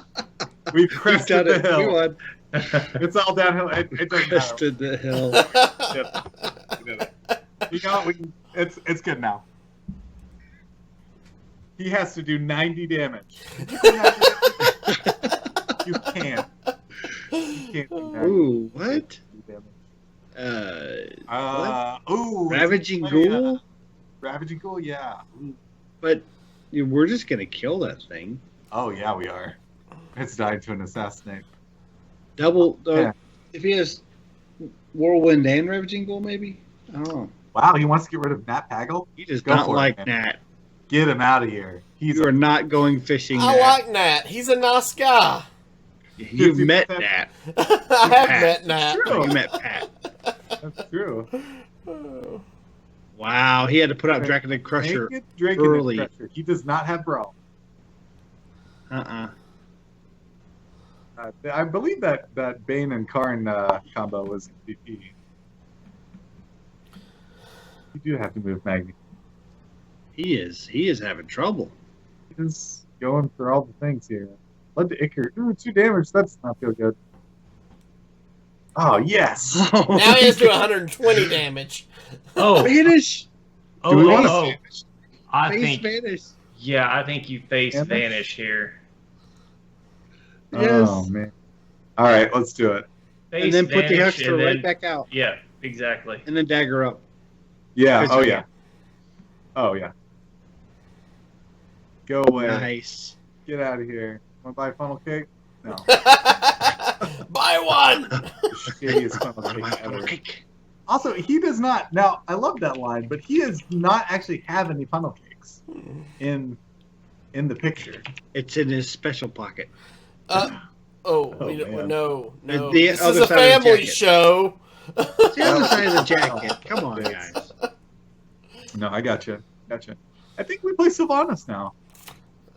We've crested the hill. We won. It's all downhill. It doesn't Crested the hill. We did it. You know, it's good now. He has to do 90 damage. You can't. You can't do that. Ooh, what? Ravaging Ghoul? Ravaging Ghoul, yeah. Ooh. But we're just going to kill that thing. Oh, yeah, we are. It's died to an assassinate. Double. Yeah. If he has Whirlwind and Ravaging Ghoul, maybe? I don't know. Wow, he wants to get rid of Nat Pagel? He does Go not for it, like man. Nat. Get him out of here. You are not going fishing, I Nat. like Nat. He's a nice guy. You've 50%. met Nat. I have met Nat. True. You met Pat. That's true. Wow, he had to put out Draconid Crusher Naked Draconid early. Crusher. He does not have Brawl. I believe that Bane and Karn combo was MVP. You do have to move Magni. He is having trouble. He's going for all the things here. Blood to Icar. Ooh, 2 damage. That's not feel good. Oh, yes. Now he has to do 120 damage. Oh, Vanish. oh, Do we oh, wanna oh. I Face think, vanish. yeah, I think you face Vanish? vanish here. Yes. Oh, man. All right, let's do it. Face And then put the vanish, huckster and right then- back out. Yeah, exactly. And then dagger up. Yeah. Good Oh, job. yeah. Oh, yeah. Go away. Nice. Get out of here. Want to buy funnel cake? No. Buy one! Shittiest funnel cake ever. Also, he does not. Now, I love that line, but he does not actually have any funnel cakes in the picture. It's in his special pocket. Oh, Oh, we don't, man. no. The This other is a side of the family jacket. show. It's the other side of the jacket. Come on, Thanks. guys. No, I gotcha. I think we play Sylvanas now.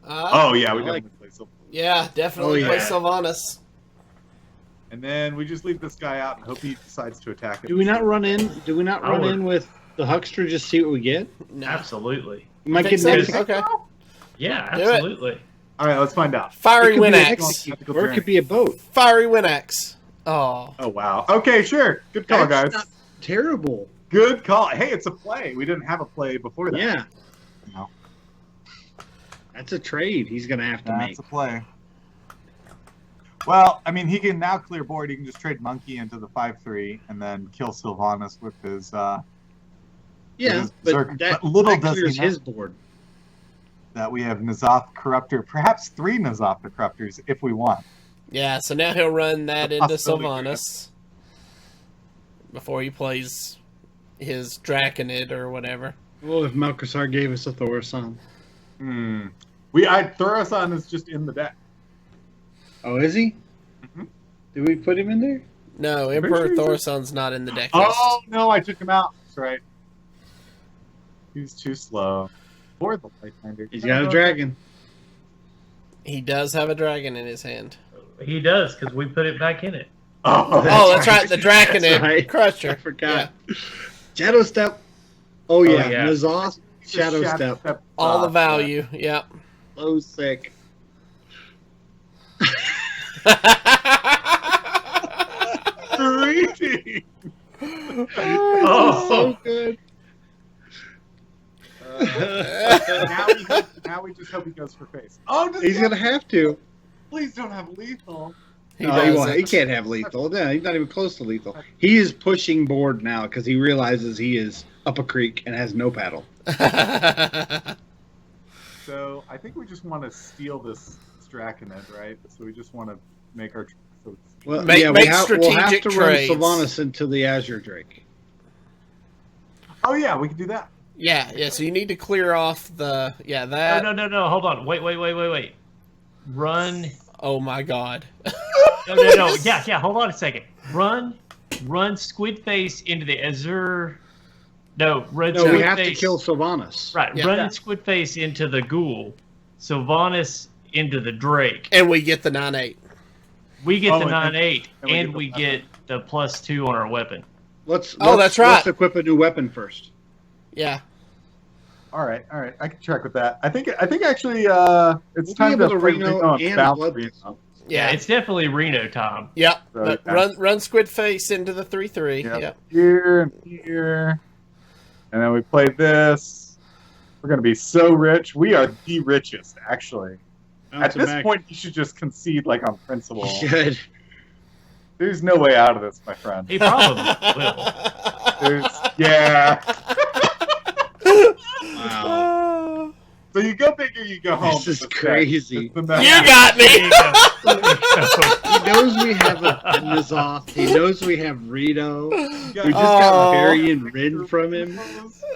Oh, Yeah, we I like- definitely play Sylvanas. yeah, definitely Oh, play yeah. Sylvanas. And then we just leave this guy out and hope he decides to attack it. Do we not run in? Do we not I run would. in with the huckster? Just see what we get. No. Absolutely. We might Think get so? next. Okay. Yeah, Do it. absolutely. All right, let's find out. Fiery It could be an Winax. X, or it could be a boat. Fiery Winax. Oh. Oh, wow. Okay, sure. Good call, That's guys. not terrible. Good call. Hey, it's a play. We didn't have a play before that. Yeah. No. That's a trade he's gonna have to make. That's a play. Well, I mean, he can now clear board. He can just trade Monkey into the 5/3 and then kill Sylvanas with his. Yeah, Berserk. but that, But little that does he clears know. his board. That we have N'Zoth Corruptor, perhaps 3 N'Zoth Corruptors if we want. Yeah, so now he'll run that The into possibility, Sylvanas before he plays his Draconid or whatever. Well, if Malcasar gave us a Thorson. Thorosan is just in the deck. Oh, is he? Mhm. Did we put him in there? No, pretty Emperor sure he's Thorson's not in the deck list. Oh no, I took him out. That's right. He's too slow. Or the Lightfinder. He's got a dragon. He does have a dragon in his hand. He does, because we put it back in it. Oh, Oh, that's right, the Draconid That's right. Crusher. I forgot. Shadow Step. Oh, yeah. yeah. N'Zoth, Just Shadow Step. All the off, value, yep. Low sick. Greedy. Oh. So good. Now we just hope he goes for face. Oh, does He's he going to have to. please don't have lethal. He No, doesn't. he can't have lethal. No, he's not even close to lethal. He is pushing board now because he realizes he is up a creek and has no paddle. So I think we just want to steal this Draconid, right? So we just want to make our. So Well, Make- yeah, make we'll have strategic to trades. run Sylvanas into the Azure Drake. oh yeah, we can do that. yeah, so you need to clear off the that. No. Hold on. Wait. Run. Oh my god. No. Yeah. Hold on a second. Run Squid Face into the Azure. No, run No, Squid we have Face. to kill Sylvanas. Right, Yeah. run Squid Face into the Ghoul. Sylvanas into the Drake. And we get the 9/8. We get the and 9/8, and and we we get get the +2 on our weapon. Let's that's right. Let's equip a new weapon first. Yeah. All right. I can track with that. I think actually it's We'll time be to able to play Reno and and bounce Blood- Reno. Yeah. It's definitely Reno time. Yep. So, But yeah. run Squid Face into the 3/3. Yep. Yep. Here and here, and then we play this. We're gonna be so rich. We are the richest, actually. At this point, you should just concede like on principle. Good. There's no way out of this, my friend. He probably will. Yeah. Wow. So you go big or you go home. This is It's the crazy. it's the You method. got There me. you go. He knows we have a N'Zoth. He knows we have Reno. You We got- just got Oh. Varian Rid from him.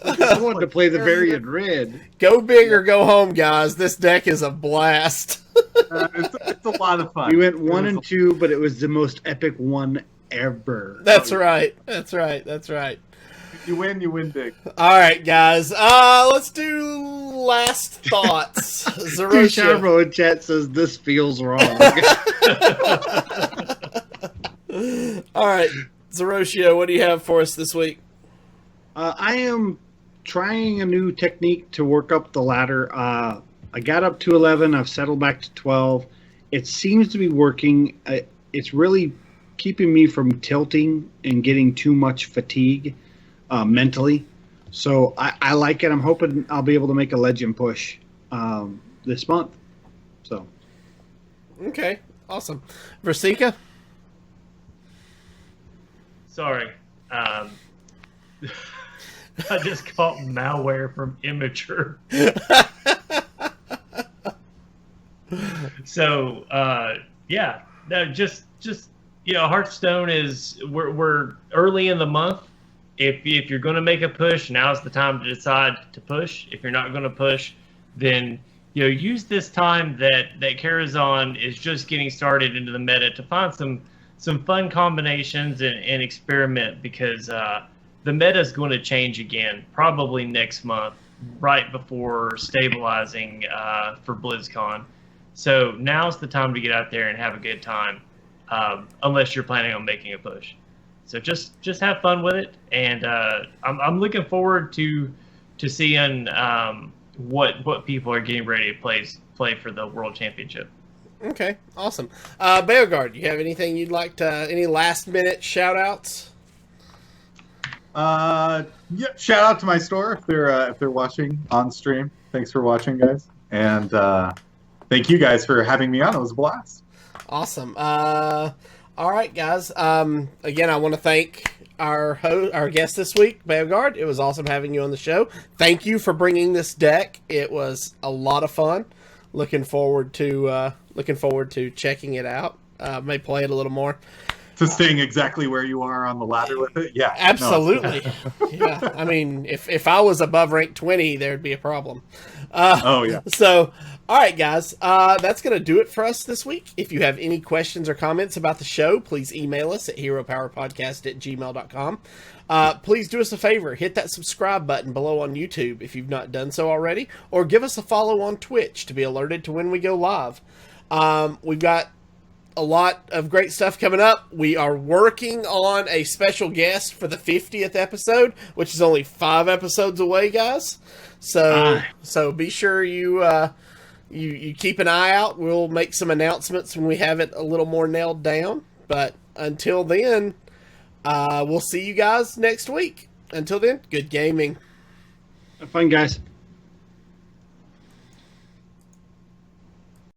I wanted to play the Varian Rid. Go big or go home, guys. This deck is a blast. It's a lot of fun. We went It 1 was and 2, but it was the most epic one ever. That's right. That's right. You win big. All right, guys. Let's do last thoughts. Zerosia. Charbro in chat says this feels wrong. All right, Zerosia, what do you have for us this week? I am trying a new technique to work up the ladder. I got up to 11. I've settled back to 12. It seems to be working. It's really keeping me from tilting and getting too much fatigue mentally. So I like it. I'm hoping I'll be able to make a legend push this month. So. Okay, awesome. Versika? Sorry. I just caught malware from Immature. So, yeah, no, just Hearthstone is we're early in the month. If you're going to make a push, now's the time to decide to push. If you're not going to push, then use this time that Karazhan is just getting started into the meta to find some fun combinations and experiment, because the meta is going to change again probably next month, right before stabilizing for BlizzCon. So now's the time to get out there and have a good time, unless you're planning on making a push. So just have fun with it, and I'm looking forward to seeing what people are getting ready to play for the World Championship. Okay, awesome. Beogard, you have anything you'd like to, any last minute shout outs? Yeah, shout out to my store if they're watching on stream. Thanks for watching, guys, and thank you guys for having me on. It was a blast. Awesome. All right, guys. Again, I want to thank our guest this week, Beogard. It was awesome having you on the show. Thank you for bringing this deck. It was a lot of fun. Looking forward to checking it out. May play it a little more. To staying exactly where you are on the ladder with it, yeah, absolutely. No, yeah, I mean, if I was above rank 20, there'd be a problem. Oh yeah. So, all right, guys, that's gonna do it for us this week. If you have any questions or comments about the show, please email us at heropowerpodcast@gmail.com. Please do us a favor, hit that subscribe button below on YouTube if you've not done so already, or give us a follow on Twitch to be alerted to when we go live. We've got a lot of great stuff coming up. We are working on a special guest for the 50th episode, which is only 5 episodes away, guys. So be sure you keep an eye out. We'll make some announcements when we have it a little more nailed down. But until then, we'll see you guys next week. Until then, good gaming. Have fun, guys.